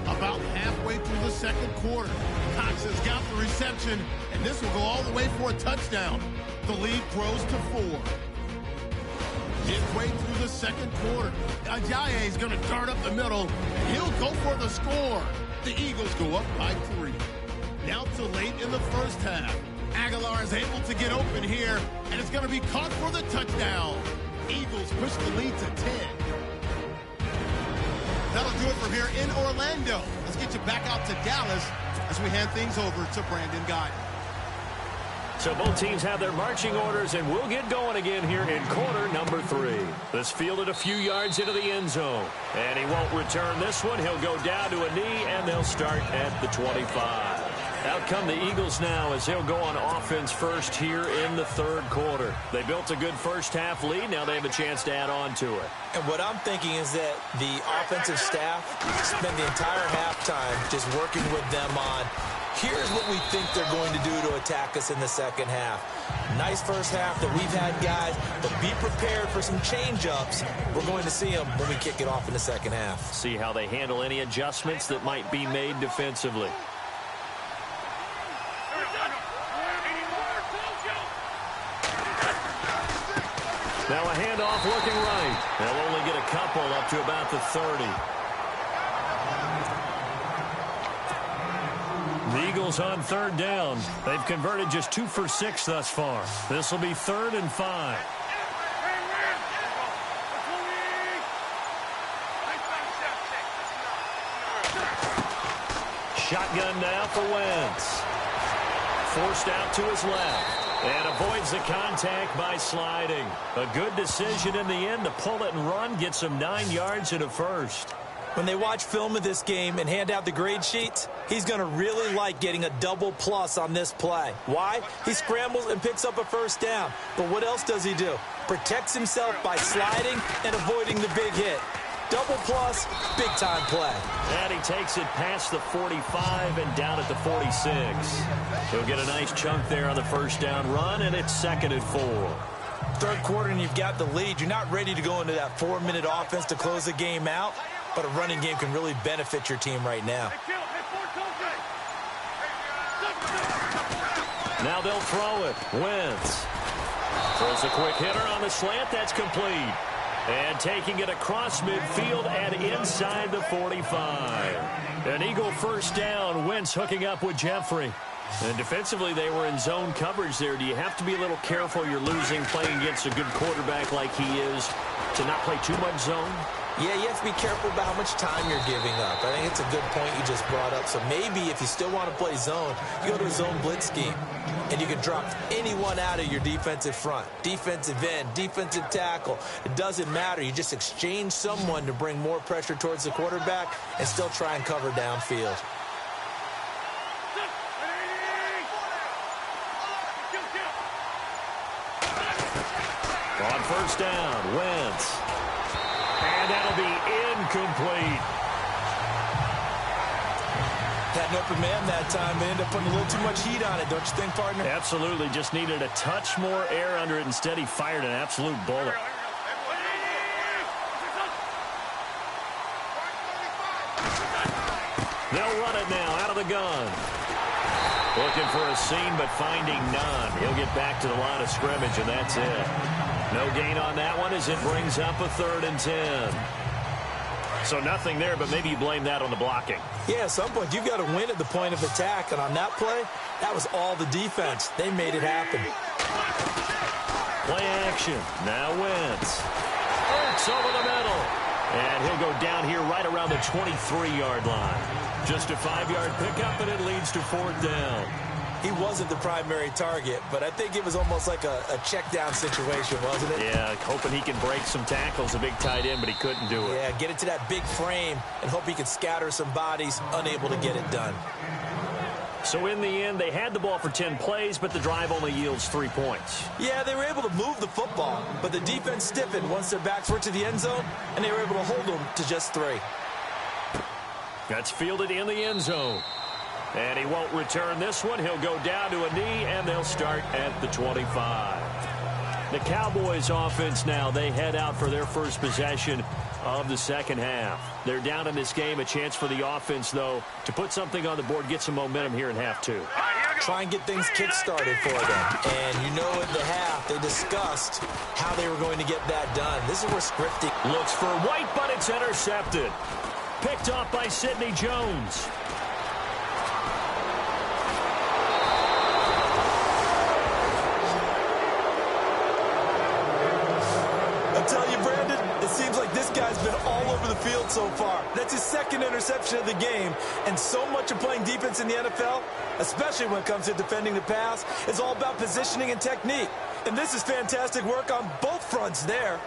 About halfway through the second quarter, Cox has got the reception, and this will go all the way for a touchdown. The lead grows to 4. Midway through the second quarter, Ajayi is going to dart up the middle, and he'll go for the score. The Eagles go up by 3. Now to late in the first half. Aguilar is able to get open here, and it's going to be caught for the touchdown. Eagles push the lead to 10. That'll do it from here in Orlando. Let's get you back out to Dallas as we hand things over to Brandon Guy. So both teams have their marching orders, and we'll get going again here in quarter number 3. This fielded a few yards into the end zone, and he won't return this one. He'll go down to a knee, and they'll start at the 25. Out come the Eagles now as they'll go on offense first here in the third quarter. They built a good first half lead. Now they have a chance to add on to it. And what I'm thinking is that the offensive staff spent the entire halftime just working with them on, here's what we think they're going to do to attack us in the second half. Nice first half that we've had, guys, but be prepared for some change-ups. We're going to see them when we kick it off in the second half. See how they handle any adjustments that might be made defensively. Now a handoff looking right. They'll only get a couple up to about the 30. The Eagles on third down. They've converted just 2 for 6 thus far. This will be 3rd and 5. Shotgun now for Wentz. Forced out to his left. And avoids the contact by sliding. A good decision in the end to pull it and run. Gets him 9 yards and a first. When they watch film of this game and hand out the grade sheets, he's going to really like getting a double plus on this play. Why? He scrambles and picks up a first down. But what else does he do? Protects himself by sliding and avoiding the big hit. Double plus, big-time play. And he takes it past the 45 and down at the 46. He'll get a nice chunk there on the first down run, and it's 2nd and 4. Third quarter, and you've got the lead. You're not ready to go into that 4-minute offense to close the game out, but a running game can really benefit your team right now. Now they'll throw it. Wentz throws a quick hitter on the slant. That's complete. And taking it across midfield and inside the 45. An Eagle first down. Wentz hooking up with Jeffrey. And defensively, they were in zone coverage there. Do you have to be a little careful? You're losing playing against a good quarterback like he is to not play too much zone? Yeah, you have to be careful about how much time you're giving up. I think it's a good point you just brought up. So maybe if you still want to play zone, you go to a zone blitz scheme. And you can drop anyone out of your defensive front. Defensive end, defensive tackle. It doesn't matter. You just exchange someone to bring more pressure towards the quarterback and still try and cover downfield. On first down, Wentz. And that'll be incomplete. Had an open man that time. They ended up putting a little too much heat on it, don't you think, partner? Absolutely. Just needed a touch more air under it. Instead, he fired an absolute bullet. They'll run it now out of the gun. Looking for a seam, but finding none. He'll get back to the line of scrimmage, and that's it. No gain on that one as it brings up a 3rd and 10. So nothing there, but maybe you blame that on the blocking. Yeah, at some point, you've got to win at the point of attack. And on that play, that was all the defense. They made it happen. Play action. Now Wentz. Hurts over the middle. And he'll go down here right around the 23-yard line. Just a 5-yard pickup, and it leads to 4th down. He wasn't the primary target, but I think it was almost like a check down situation, wasn't it? Yeah, hoping he can break some tackles, a big tight end, but he couldn't do it. Yeah, get it to that big frame and hope he can scatter some bodies, unable to get it done. So in the end, they had the ball for 10 plays, but the drive only yields 3 points. Yeah, they were able to move the football, but the defense stiffened once their backs were to the end zone, and they were able to hold them to just 3. That's fielded in the end zone. And he won't return this one. He'll go down to a knee, and they'll start at the 25. The Cowboys offense now, they head out for their first possession of the second half. They're down in this game. A chance for the offense, though, to put something on the board, get some momentum here in half 2. Try and get things kick-started for them. And you know in the half, they discussed how they were going to get that done. This is where scripting looks for White, but it's intercepted. Picked off by Sidney Jones. Tell you, Brandon, it seems like this guy's been all over the field so far. That's his 2nd interception of the game, and so much of playing defense in the NFL, especially when it comes to defending the pass, is all about positioning and technique. And this is fantastic work on both fronts there.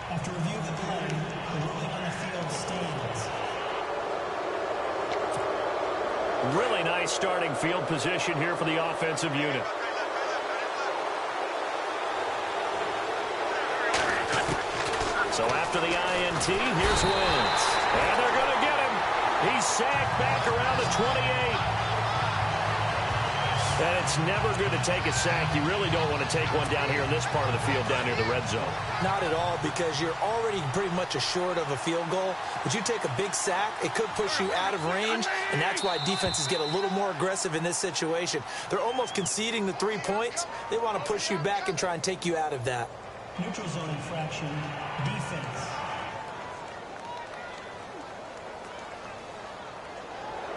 After review of the play, the ruling on the field stands. Really nice starting field position here for the offensive unit. So after the INT, here's Wentz. And they're going to get him. He's sacked back around the 28. And it's never good to take a sack. You really don't want to take one down here in this part of the field, down near the red zone. Not at all, because you're already pretty much assured of a field goal. But you take a big sack, it could push you out of range, and that's why defenses get a little more aggressive in this situation. They're almost conceding the 3 points. They want to push you back and try and take you out of that. Neutral zone infraction, defense.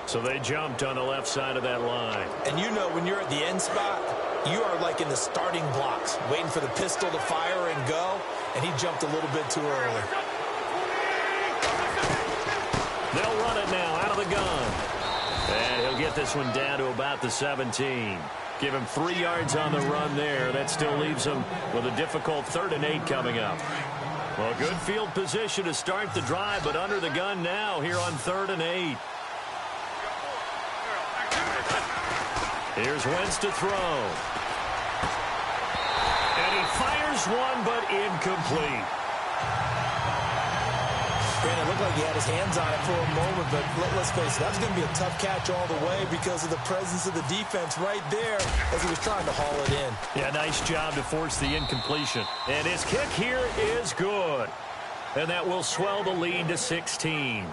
So they jumped on the left side of that line. And you know when you're at the end spot, you are like in the starting blocks, waiting for the pistol to fire and go, and he jumped a little bit too early. They'll run it now out of the gun. And he'll get this one down to about the 17. Give him 3 yards on the run there. That still leaves him with a difficult 3rd and 8 coming up. Well, good field position to start the drive, but under the gun now here on 3rd and 8. Here's Wentz to throw. And he fires one, but incomplete. Brandon, it looked like he had his hands on it for a moment, but let's face it, that was going to be a tough catch all the way because of the presence of the defense right there as he was trying to haul it in. Yeah, nice job to force the incompletion. And his kick here is good. And that will swell the lead to 16.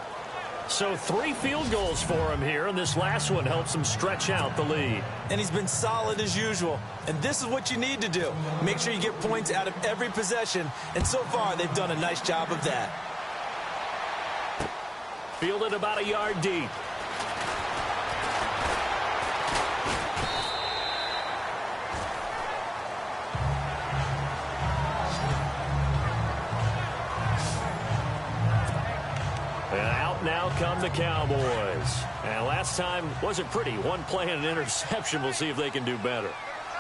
So 3 field goals for him here, and this last one helps him stretch out the lead. And he's been solid as usual. And this is what you need to do. Make sure you get points out of every possession, and so far they've done a nice job of that. Fielded about a yard deep. And out now come the Cowboys. And last time wasn't pretty. 1 play and an interception. We'll see if they can do better.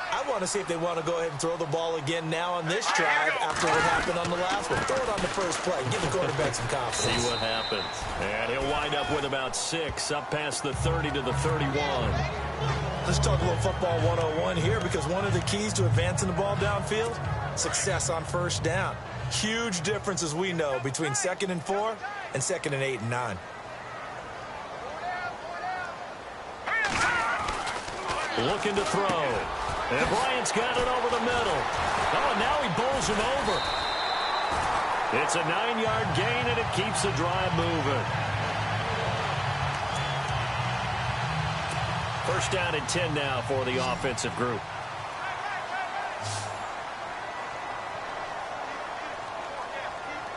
I want to see if they want to go ahead and throw the ball again now on this drive after what happened on the last one. Throw it on the first play. Give the quarterback some confidence. See what happens. And he'll wind up with about 6 up past the 30 to the 31. Let's talk a little football 101 here, because one of the keys to advancing the ball downfield, success on first down. Huge difference, as we know, between 2nd and 4 and 2nd and 8 and 9. Looking to throw. And Bryant's got it over the middle. Oh, and now he bowls him over. It's a 9-yard gain, and it keeps the drive moving. First down and 10 now for the offensive group.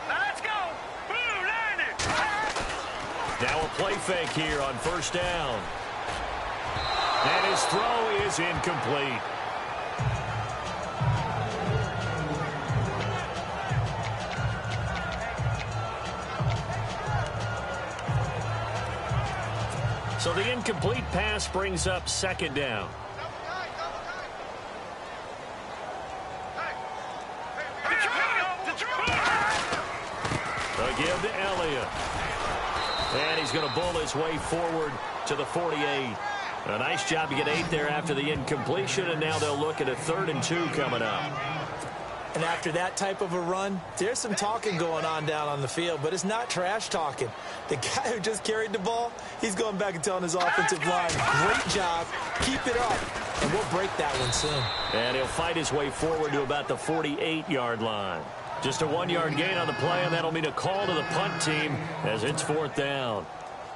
Let's go. Blue line it. Now a play fake here on first down. And his throw is incomplete. So the incomplete pass brings up second down. Again to Elliott. And he's going to bull his way forward to the 48. A nice job to get 8 there after the incompletion, and now they'll look at a 3rd and 2 coming up. And after that type of a run, there's some talking going on down on the field, but it's not trash talking. The guy who just carried the ball, he's going back and telling his offensive line, great job, keep it up, and we'll break that one soon. And he'll fight his way forward to about the 48-yard line. Just a 1-yard gain on the play, and that'll mean a call to the punt team as it's 4th down.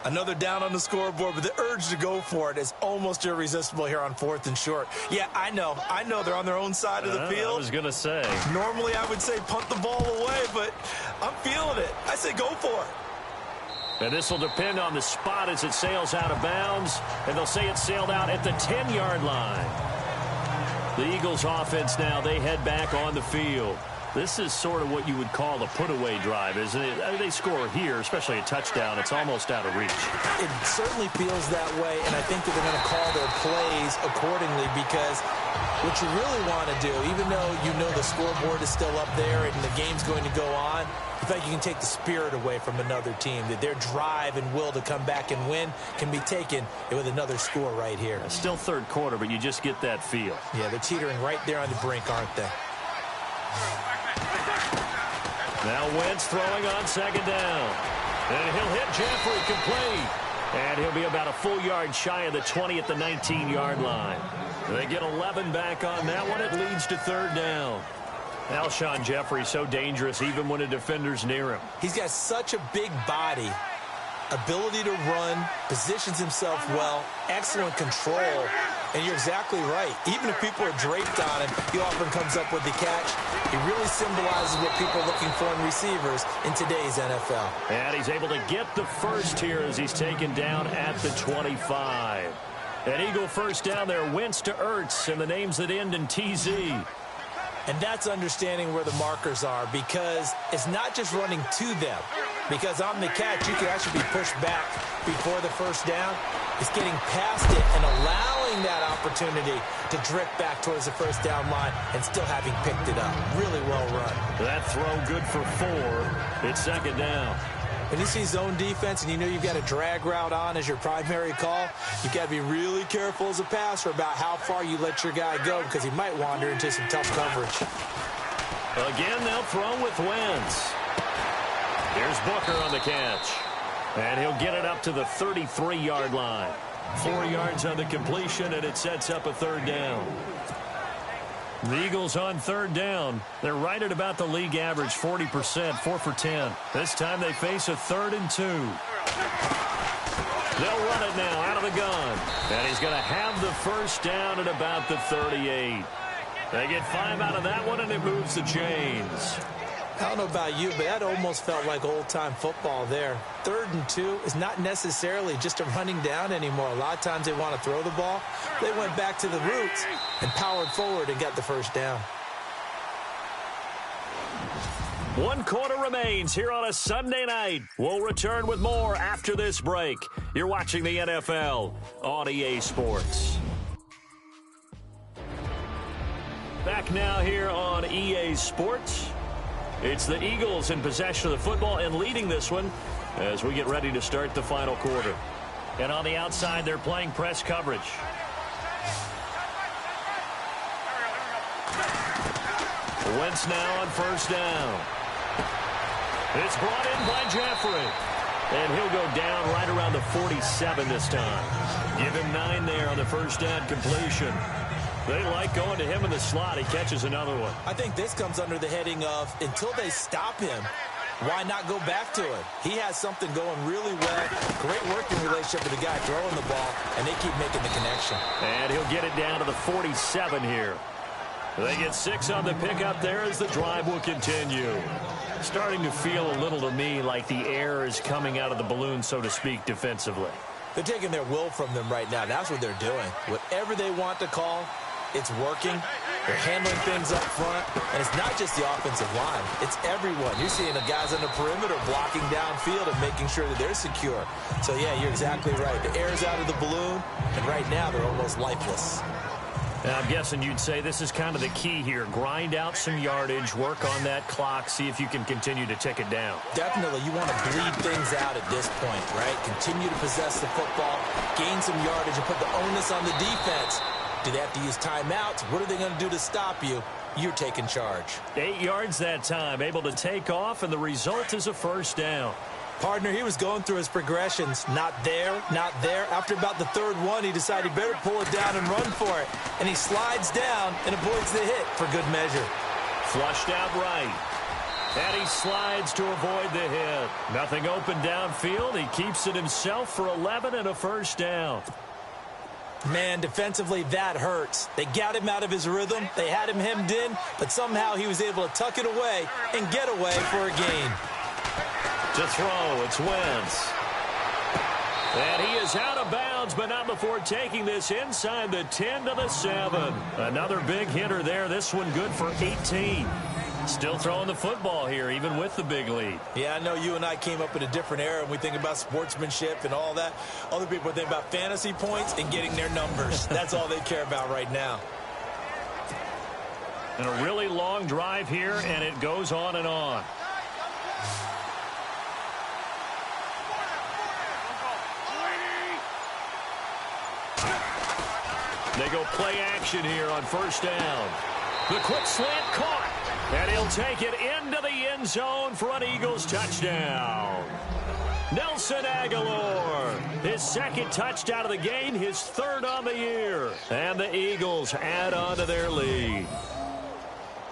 Another down on the scoreboard, but the urge to go for it is almost irresistible here on 4th and short. Yeah, I know they're on their own side of the field. I was going to say. Normally I would say punt the ball away, but I'm feeling it. I say go for it. And this will depend on the spot as it sails out of bounds, and they'll say it sailed out at the 10-yard line. The Eagles offense now, they head back on the field. This is sort of what you would call a put-away drive, isn't it? I mean, they score here, especially a touchdown. It's almost out of reach. It certainly feels that way, and I think that they're going to call their plays accordingly because what you really want to do, even though you know the scoreboard is still up there and the game's going to go on, I feel like you can take the spirit away from another team, that their drive and will to come back and win can be taken with another score right here. Still 3rd quarter, but you just get that feel. Yeah, they're teetering right there on the brink, aren't they? Now Wentz throwing on 2nd down. And he'll hit Jeffrey complete. And he'll be about a full yard shy of the 20 at the 19-yard line. They get 11 back on that one. It leads to 3rd down. Alshon Jeffrey so dangerous even when a defender's near him. He's got such a big body, ability to run, positions himself well, excellent control. And you're exactly right. Even if people are draped on him, he often comes up with the catch. He really symbolizes what people are looking for in receivers in today's NFL. And he's able to get the first here as he's taken down at the 25. An Eagle first down there, Wentz to Ertz, and the names that end in TZ. And that's understanding where the markers are, because it's not just running to them. Because on the catch, you can actually be pushed back before the first down. It's getting past it and allowing that opportunity to drift back towards the first down line and still having picked it up. Really well run. That throw good for 4. It's 2nd down. When you see zone defense and you know you've got a drag route on as your primary call, you've got to be really careful as a passer about how far you let your guy go because he might wander into some tough coverage. Again, they'll throw with Wentz. Here's Booker on the catch. And he'll get it up to the 33-yard line. 4 yards on the completion, and it sets up a 3rd down. The Eagles on 3rd down. They're right at about the league average, 40%, 4 for 10. This time they face a 3rd and 2. They'll run it now out of the gun. And he's going to have the first down at about the 38. They get 5 out of that one, and it moves the chains. I don't know about you, but that almost felt like old-time football there. 3rd and 2 is not necessarily just a running down anymore. A lot of times they want to throw the ball. They went back to the roots and powered forward and got the first down. 1 quarter remains here on a Sunday night. We'll return with more after this break. You're watching the NFL on EA Sports. Back now here on EA Sports. It's the Eagles in possession of the football and leading this one as we get ready to start the final quarter. And on the outside, they're playing press coverage. Wentz now on first down. It's brought in by Jeffrey. And he'll go down right around the 47 this time. Give him 9 there on the first down completion. They like going to him in the slot. He catches another one. I think this comes under the heading of until they stop him, why not go back to it? He has something going really well. Great working relationship with the guy throwing the ball, and they keep making the connection. And he'll get it down to the 47 here. They get 6 on the pickup there as the drive will continue. Starting to feel a little to me like the air is coming out of the balloon, so to speak, defensively. They're taking their will from them right now. That's what they're doing. Whatever they want to call, it's working. They're handling things up front. And it's not just the offensive line. It's everyone. You're seeing the guys on the perimeter blocking downfield and making sure that they're secure. So, yeah, you're exactly right. The air's out of the balloon, and right now they're almost lifeless. Now, I'm guessing you'd say this is kind of the key here. Grind out some yardage, work on that clock, see if you can continue to tick it down. Definitely. You want to bleed things out at this point, right? Continue to possess the football, gain some yardage, and put the onus on the defense. Do they have to use timeouts? What are they going to do to stop you? You're taking charge. 8 yards that time, able to take off, and the result is a first down. Partner, he was going through his progressions. Not there, not there. After about the third one, he decided he better pull it down and run for it. And he slides down and avoids the hit for good measure. Flushed out right. And he slides to avoid the hit. Nothing open downfield. He keeps it himself for 11 and a first down. Man, defensively, that hurts. They got him out of his rhythm. They had him hemmed in, but somehow he was able to tuck it away and get away for a gain. To throw, it's Wentz. And he is out of bounds, but not before taking this inside the 10 to the 7. Another big hitter there. This one good for 18. Still throwing the football here, even with the big lead. Yeah, I know you and I came up in a different era, and we think about sportsmanship and all that. Other people think about fantasy points and getting their numbers. That's all they care about right now. And a really long drive here, and it goes on and on. They go play action here on first down. The quick slant caught. And he'll take it into the end zone for an Eagles touchdown. Nelson Aguilar, his second touchdown of the game, his third on the year. And the Eagles add on to their lead.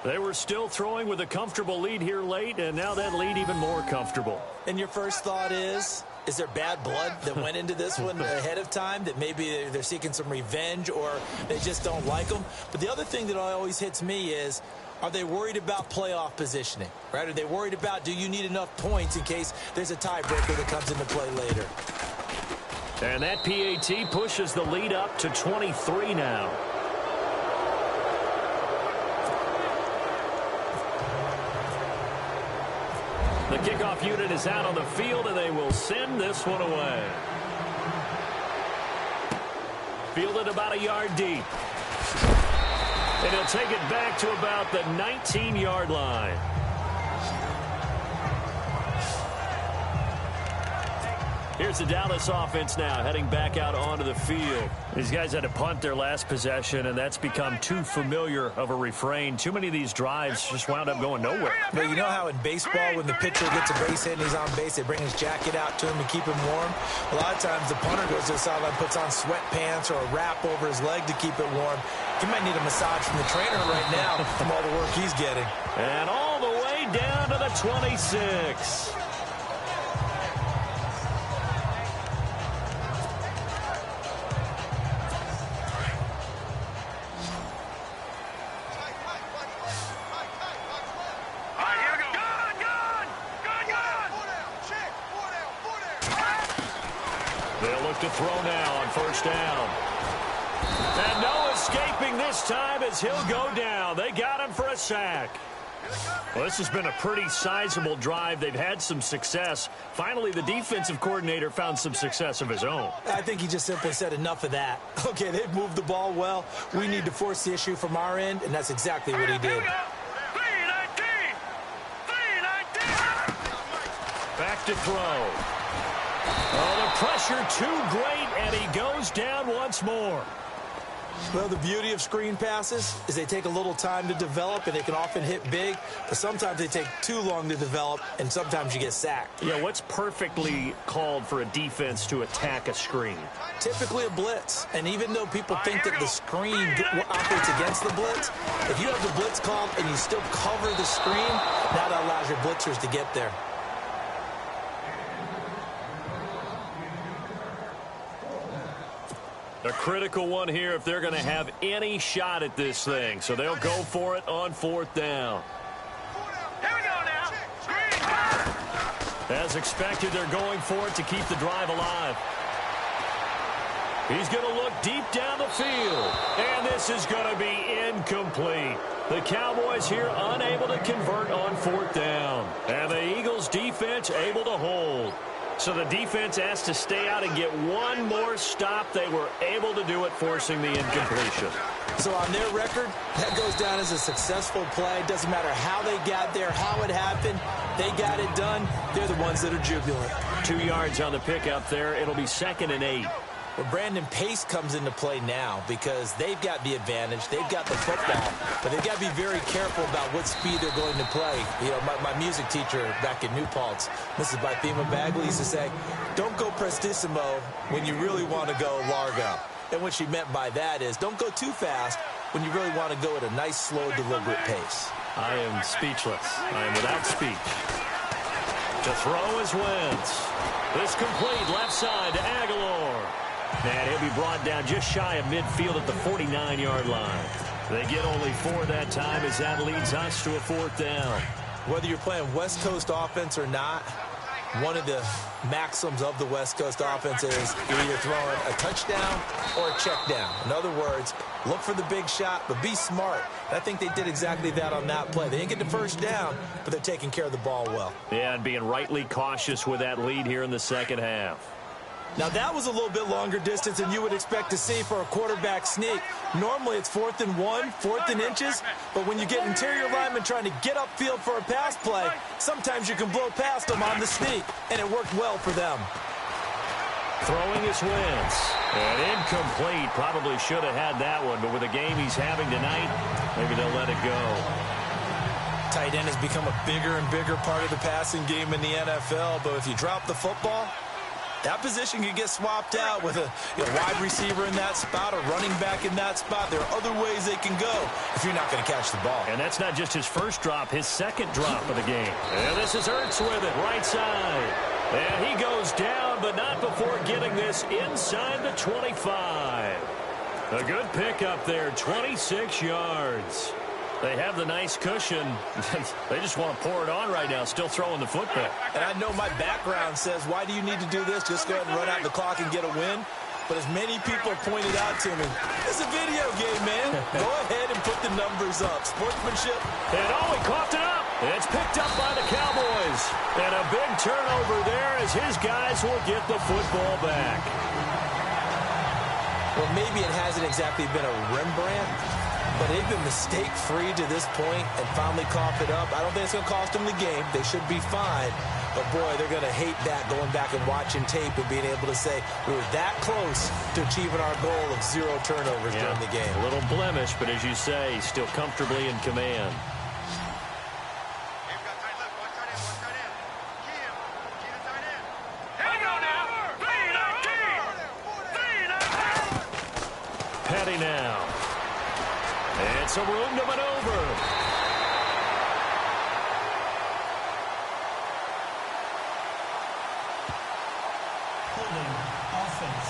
They were still throwing with a comfortable lead here late, and now that lead even more comfortable. And your first thought is there bad blood that went into this one ahead of time, that maybe they're seeking some revenge or they just don't like them? But the other thing that always hits me is, are they worried about playoff positioning, right? Are they worried about, do you need enough points in case there's a tiebreaker that comes into play later? And that PAT pushes the lead up to 23 now. The kickoff unit is out on the field, and they will send this one away. Fielded about a yard deep. And he'll take it back to about the 19-yard line. Here's the Dallas offense now, heading back out onto the field. These guys had to punt their last possession, and that's become too familiar of a refrain. Too many of these drives just wound up going nowhere. But you know how in baseball, when the pitcher gets a base hit and he's on base, they bring his jacket out to him to keep him warm? A lot of times the punter goes to the sideline, puts on sweatpants or a wrap over his leg to keep it warm. He might need a massage from the trainer right now from all the work he's getting. And all the way down to the 26. To throw now on first down. And no escaping this time as he'll go down. They got him for a sack. Well, this has been a pretty sizable drive. They've had some success. Finally, the defensive coordinator found some success of his own. I think he just simply said enough of that. Okay, they've moved the ball well. We need to force the issue from our end, and that's exactly what he did. Back to throw. Oh, the pressure too great, and he goes down once more. Well, the beauty of screen passes is they take a little time to develop, and they can often hit big, but sometimes they take too long to develop, and sometimes you get sacked. Yeah, what's perfectly called for a defense to attack a screen? Typically a blitz, and even though people think that the screen operates against the blitz, if you have the blitz called and you still cover the screen, that allows your blitzers to get there. A critical one here if they're going to have any shot at this thing. So they'll go for it on 4th down. Here we go now. Screen. As expected, they're going for it to keep the drive alive. He's going to look deep down the field. And this is going to be incomplete. The Cowboys here unable to convert on 4th down. And the Eagles defense able to hold. So the defense has to stay out and get one more stop. They were able to do it, forcing the incompletion. So on their record, that goes down as a successful play. Doesn't matter how they got there, how it happened. They got it done. They're the ones that are jubilant. 2 yards on the pickup there. It'll be 2nd and 8. Well, Brandon, pace comes into play now because they've got the advantage. They've got the football, but they've got to be very careful about what speed they're going to play. You know, my music teacher back in New Paltz, Mrs. Bythema Bagley, used to say, don't go prestissimo when you really want to go largo. And what she meant by that is don't go too fast when you really want to go at a nice, slow, deliberate pace. I am speechless. I am without speech. To throw is Wentz. This complete left side to Aguilar. And he'll be brought down just shy of midfield at the 49-yard line. They get only 4 that time as that leads us to a 4th down. Whether you're playing West Coast offense or not, one of the maxims of the West Coast offense is you're either throwing a touchdown or a check down. In other words, look for the big shot, but be smart. And I think they did exactly that on that play. They didn't get the first down, but they're taking care of the ball well. Yeah, and being rightly cautious with that lead here in the second half. Now, that was a little bit longer distance than you would expect to see for a quarterback sneak. Normally, it's 4th and 1, 4th and inches, but when you get interior linemen trying to get upfield for a pass play, sometimes you can blow past them on the sneak, and it worked well for them. Throwing is Wentz. And incomplete. Probably should have had that one, but with the game he's having tonight, maybe they'll let it go. Tight end has become a bigger and bigger part of the passing game in the NFL, but if you drop the football, that position can get swapped out with a wide receiver in that spot, a running back in that spot. There are other ways they can go if you're not going to catch the ball. And that's not just his first drop, his second drop of the game. And this is Ertz with it, right side. And he goes down, but not before getting this inside the 25. A good pickup there, 26 yards. They have the nice cushion. They just want to pour it on right now, still throwing the football. And I know my background says, why do you need to do this? Just go ahead and run out the clock and get a win. But as many people have pointed out to me, it's a video game, man. Go ahead and put the numbers up. Sportsmanship. And he coughed it up. It's picked up by the Cowboys. And a big turnover there as his guys will get the football back. Well, maybe it hasn't exactly been a Rembrandt, but they've been mistake-free to this point and finally coughed it up. I don't think it's going to cost them the game. They should be fine. But, boy, they're going to hate that, going back and watching tape and being able to say we were that close to achieving our goal of 0 turnovers during the game. A little blemish, but as you say, still comfortably in command. Petty now. It's a room to maneuver. Holding offense.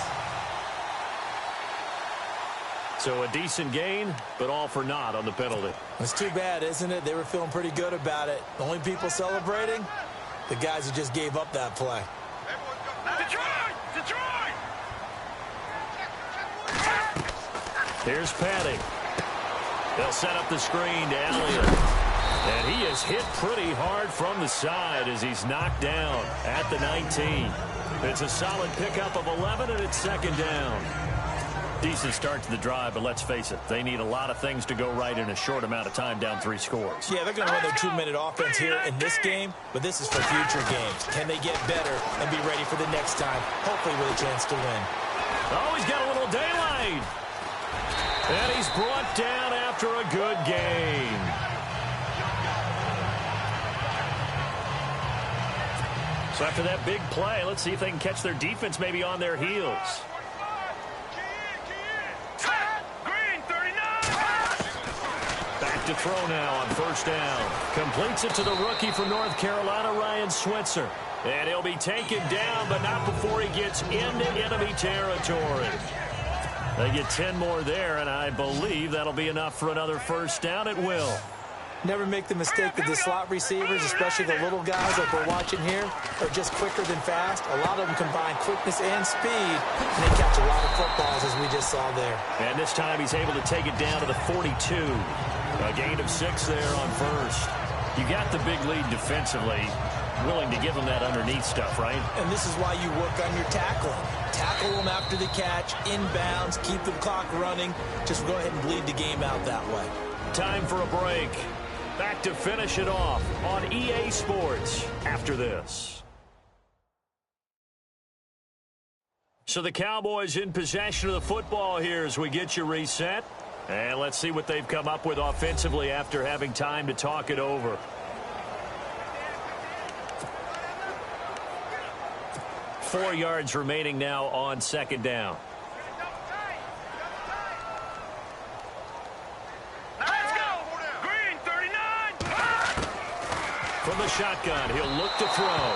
So a decent gain, but all for naught on the penalty. It's too bad, isn't it? They were feeling pretty good about it. The only people celebrating, the guys who just gave up that play. Detroit! Detroit! Here's Petty. They'll set up the screen to Elliott. And he is hit pretty hard from the side as he's knocked down at the 19. It's a solid pickup of 11, and it's 2nd down. Decent start to the drive, but let's face it, they need a lot of things to go right in a short amount of time, down 3 scores. Yeah, they're going to run their 2-minute offense here in this game, but this is for future games. Can they get better and be ready for the next time, hopefully with a chance to win? Oh, he's got a little daylight. And he's brought down after a good gain. So after that big play, let's see if they can catch their defense maybe on their heels. Back to throw now on first down. Completes it to the rookie from North Carolina, Ryan Switzer. And he'll be taken down, but not before he gets into enemy territory. They get 10 more there, and I believe that'll be enough for another first down. It will. Never make the mistake that the slot receivers, especially the little guys like we're watching here, are just quicker than fast. A lot of them combine quickness and speed, and they catch a lot of footballs, as we just saw there. And this time he's able to take it down to the 42. A gain of 6 there on first. You got the big lead defensively. Willing to give them that underneath stuff, right? And this is why you work on your tackling. Tackle them after the catch, inbounds, keep the clock running. Just go ahead and bleed the game out that way. Time for a break. Back to finish it off on EA Sports after this. So the Cowboys in possession of the football here as we get you reset. And let's see what they've come up with offensively after having time to talk it over. Four yards remaining now on second down. Let's go! Green, 39! From the shotgun, he'll look to throw.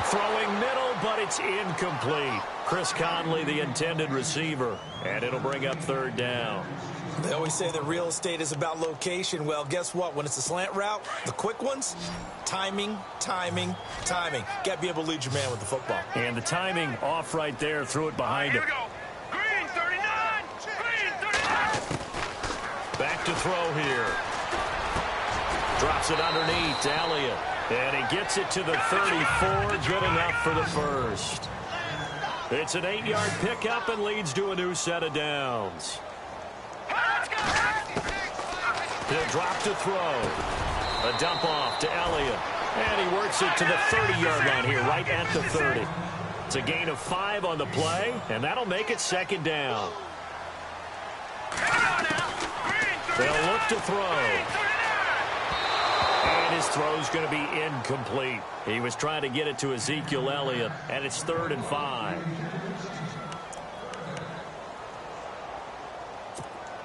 Throwing middle, but it's incomplete. Chris Conley, the intended receiver. And it'll bring up third down. They always say that real estate is about location. Well, guess what? When it's a slant route, the quick ones, timing, timing, timing. Got to be able to lead your man with the football. And the timing off right there, threw it behind him. Here we go. Green, 39! Green, 39! Back to throw here. Drops it underneath to Elliott. And he gets it to the 34. Good enough for the first. It's an 8-yard pickup and leads to a new set of downs. He'll drop to throw. A dump off to Elliott. And he works it to the 30-yard line here, right at the 30. It's a gain of 5 on the play, and that'll make it second down. They'll look to throw. And his throw's going to be incomplete. He was trying to get it to Ezekiel Elliott, and it's 3rd and 5.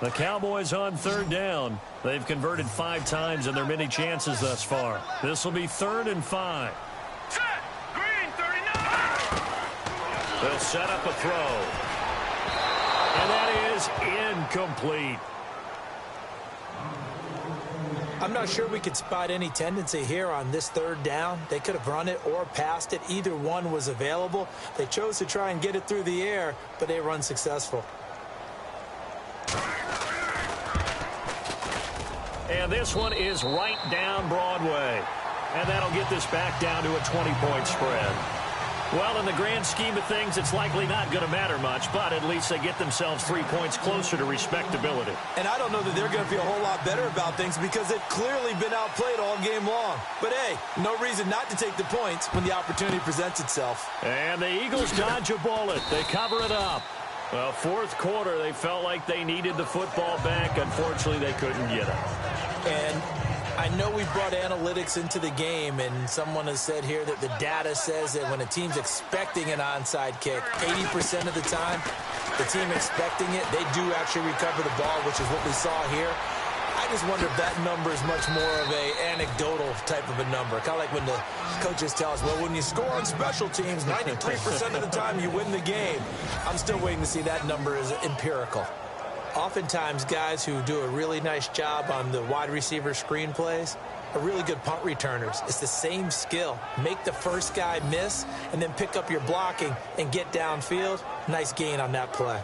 The Cowboys on third down. They've converted 5 times in their many chances thus far. This will be 3rd and 5. Set! Green, 39! They'll set up a throw. And that is incomplete. I'm not sure we could spot any tendency here on this third down. They could have run it or passed it. Either one was available. They chose to try and get it through the air, but they were unsuccessful. And this one is right down Broadway. And that'll get this back down to a 20-point spread. Well, in the grand scheme of things, it's likely not going to matter much, but at least they get themselves 3 points closer to respectability. And I don't know that they're going to feel a whole lot better about things because they've clearly been outplayed all game long. But, hey, no reason not to take the points when the opportunity presents itself. And the Eagles dodge a bullet. They cover it up. Well, 4th quarter, they felt like they needed the football back. Unfortunately, they couldn't get it. And I know we brought analytics into the game, and someone has said here that the data says that when a team's expecting an onside kick, 80% of the time, the team expecting it, they do actually recover the ball, which is what we saw here. I just wonder if that number is much more of a anecdotal type of a number. Kind of like when the coaches tell us, well, when you score on special teams, 93% of the time you win the game. I'm still waiting to see that number is empirical. Oftentimes, guys who do a really nice job on the wide receiver screen plays are really good punt returners. It's the same skill. Make the first guy miss and then pick up your blocking and get downfield. Nice gain on that play.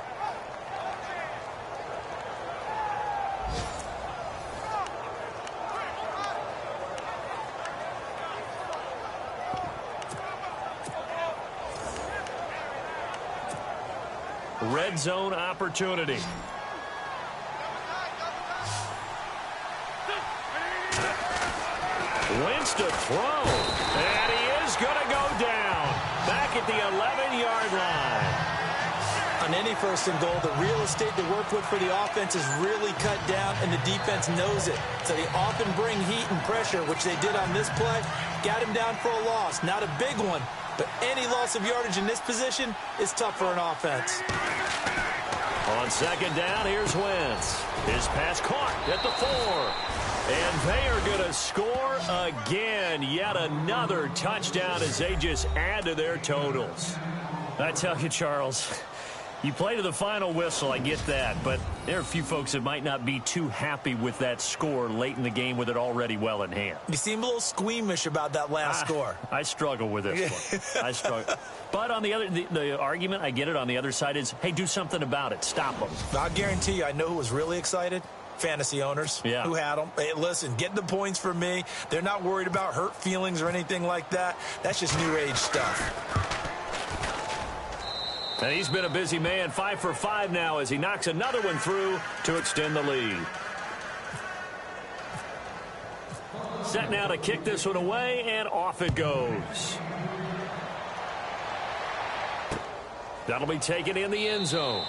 Red zone opportunity. Wentz to throw. And he is going to go down. Back at the 11-yard line. On any first and goal, the real estate to work with for the offense is really cut down, and the defense knows it. So they often bring heat and pressure, which they did on this play. Got him down for a loss. Not a big one, but any loss of yardage in this position is tough for an offense. On second down, here's Wentz. His pass caught at the 4. And they are going to score again. Yet another touchdown as they just add to their totals. I tell you, Charles, you play to the final whistle, I get that. But there are a few folks that might not be too happy with that score late in the game with it already well in hand. You seem a little squeamish about that last score. I struggle with this one. I struggle. But on the argument, I get it, on the other side is, hey, do something about it. Stop them. I'll guarantee you, I know who was really excited. Fantasy owners who had them. Hey, listen, get the points for me. They're not worried about hurt feelings or anything like that. That's just new age stuff. And he's been a busy man, 5 for 5 now as he knocks another one through to extend the lead. Set now to kick this one away, and off it goes. That'll be taken in the end zone.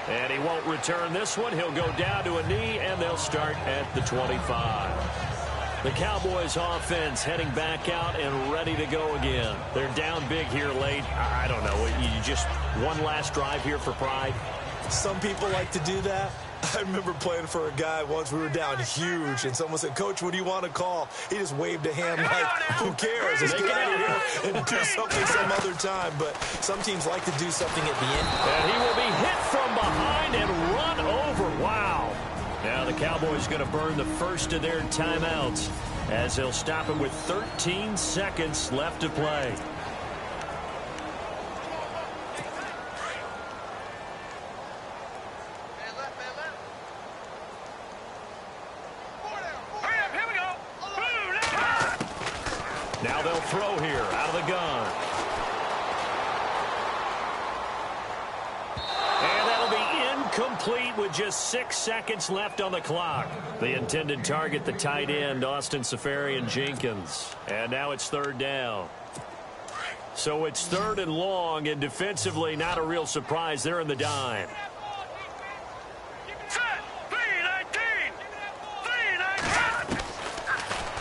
And he won't return this one. He'll go down to a knee, and they'll start at the 25. The Cowboys offense heading back out and ready to go again. They're down big here late. I don't know. You just one last drive here for pride? Some people like to do that. I remember playing for a guy once. We were down huge, and someone said, "Coach, what do you want to call?" He just waved a hand like, who cares? Let's get out of here and do something some other time. But some teams like to do something at the end. And he will be hit from behind and run over. Wow. Now the Cowboys going to burn the first of their timeouts as they'll stop it with 13 seconds left to play. Now they'll throw here out of the gun. And that'll be incomplete with just 6 seconds left on the clock. The intended target, the tight end, Austin Seferian-Jenkins. And now it's third down. So it's third and long, and defensively not a real surprise. They're in the dime.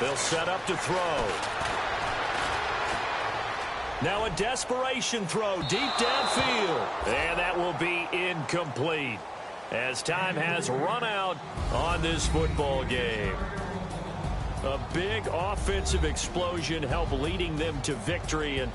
They'll set up to throw. Now a desperation throw deep downfield. And that will be incomplete as time has run out on this football game. A big offensive explosion helped leading them to victory. And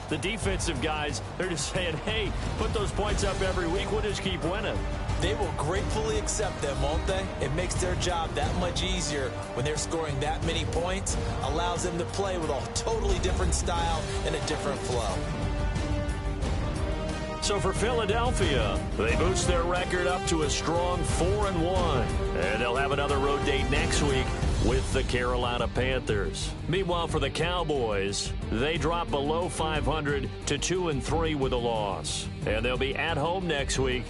the defensive guys, they're just saying, hey, put those points up every week. We'll just keep winning. They will gratefully accept them, won't they? It makes their job that much easier when they're scoring that many points. Allows them to play with a totally different style and a different flow. So for Philadelphia, they boost their record up to a strong 4-1. And they'll have another road date next week with the Carolina Panthers. Meanwhile, for the Cowboys, they drop below 500 to 2-3 with a loss. And they'll be at home next week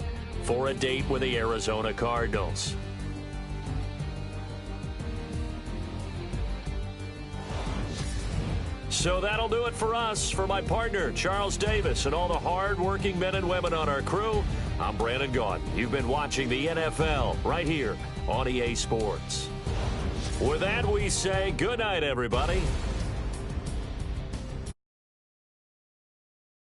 for a date with the Arizona Cardinals. So that'll do it for us. For my partner, Charles Davis, and all the hard-working men and women on our crew, I'm Brandon Gaudin. You've been watching the NFL right here on EA Sports. With that, we say good night, everybody.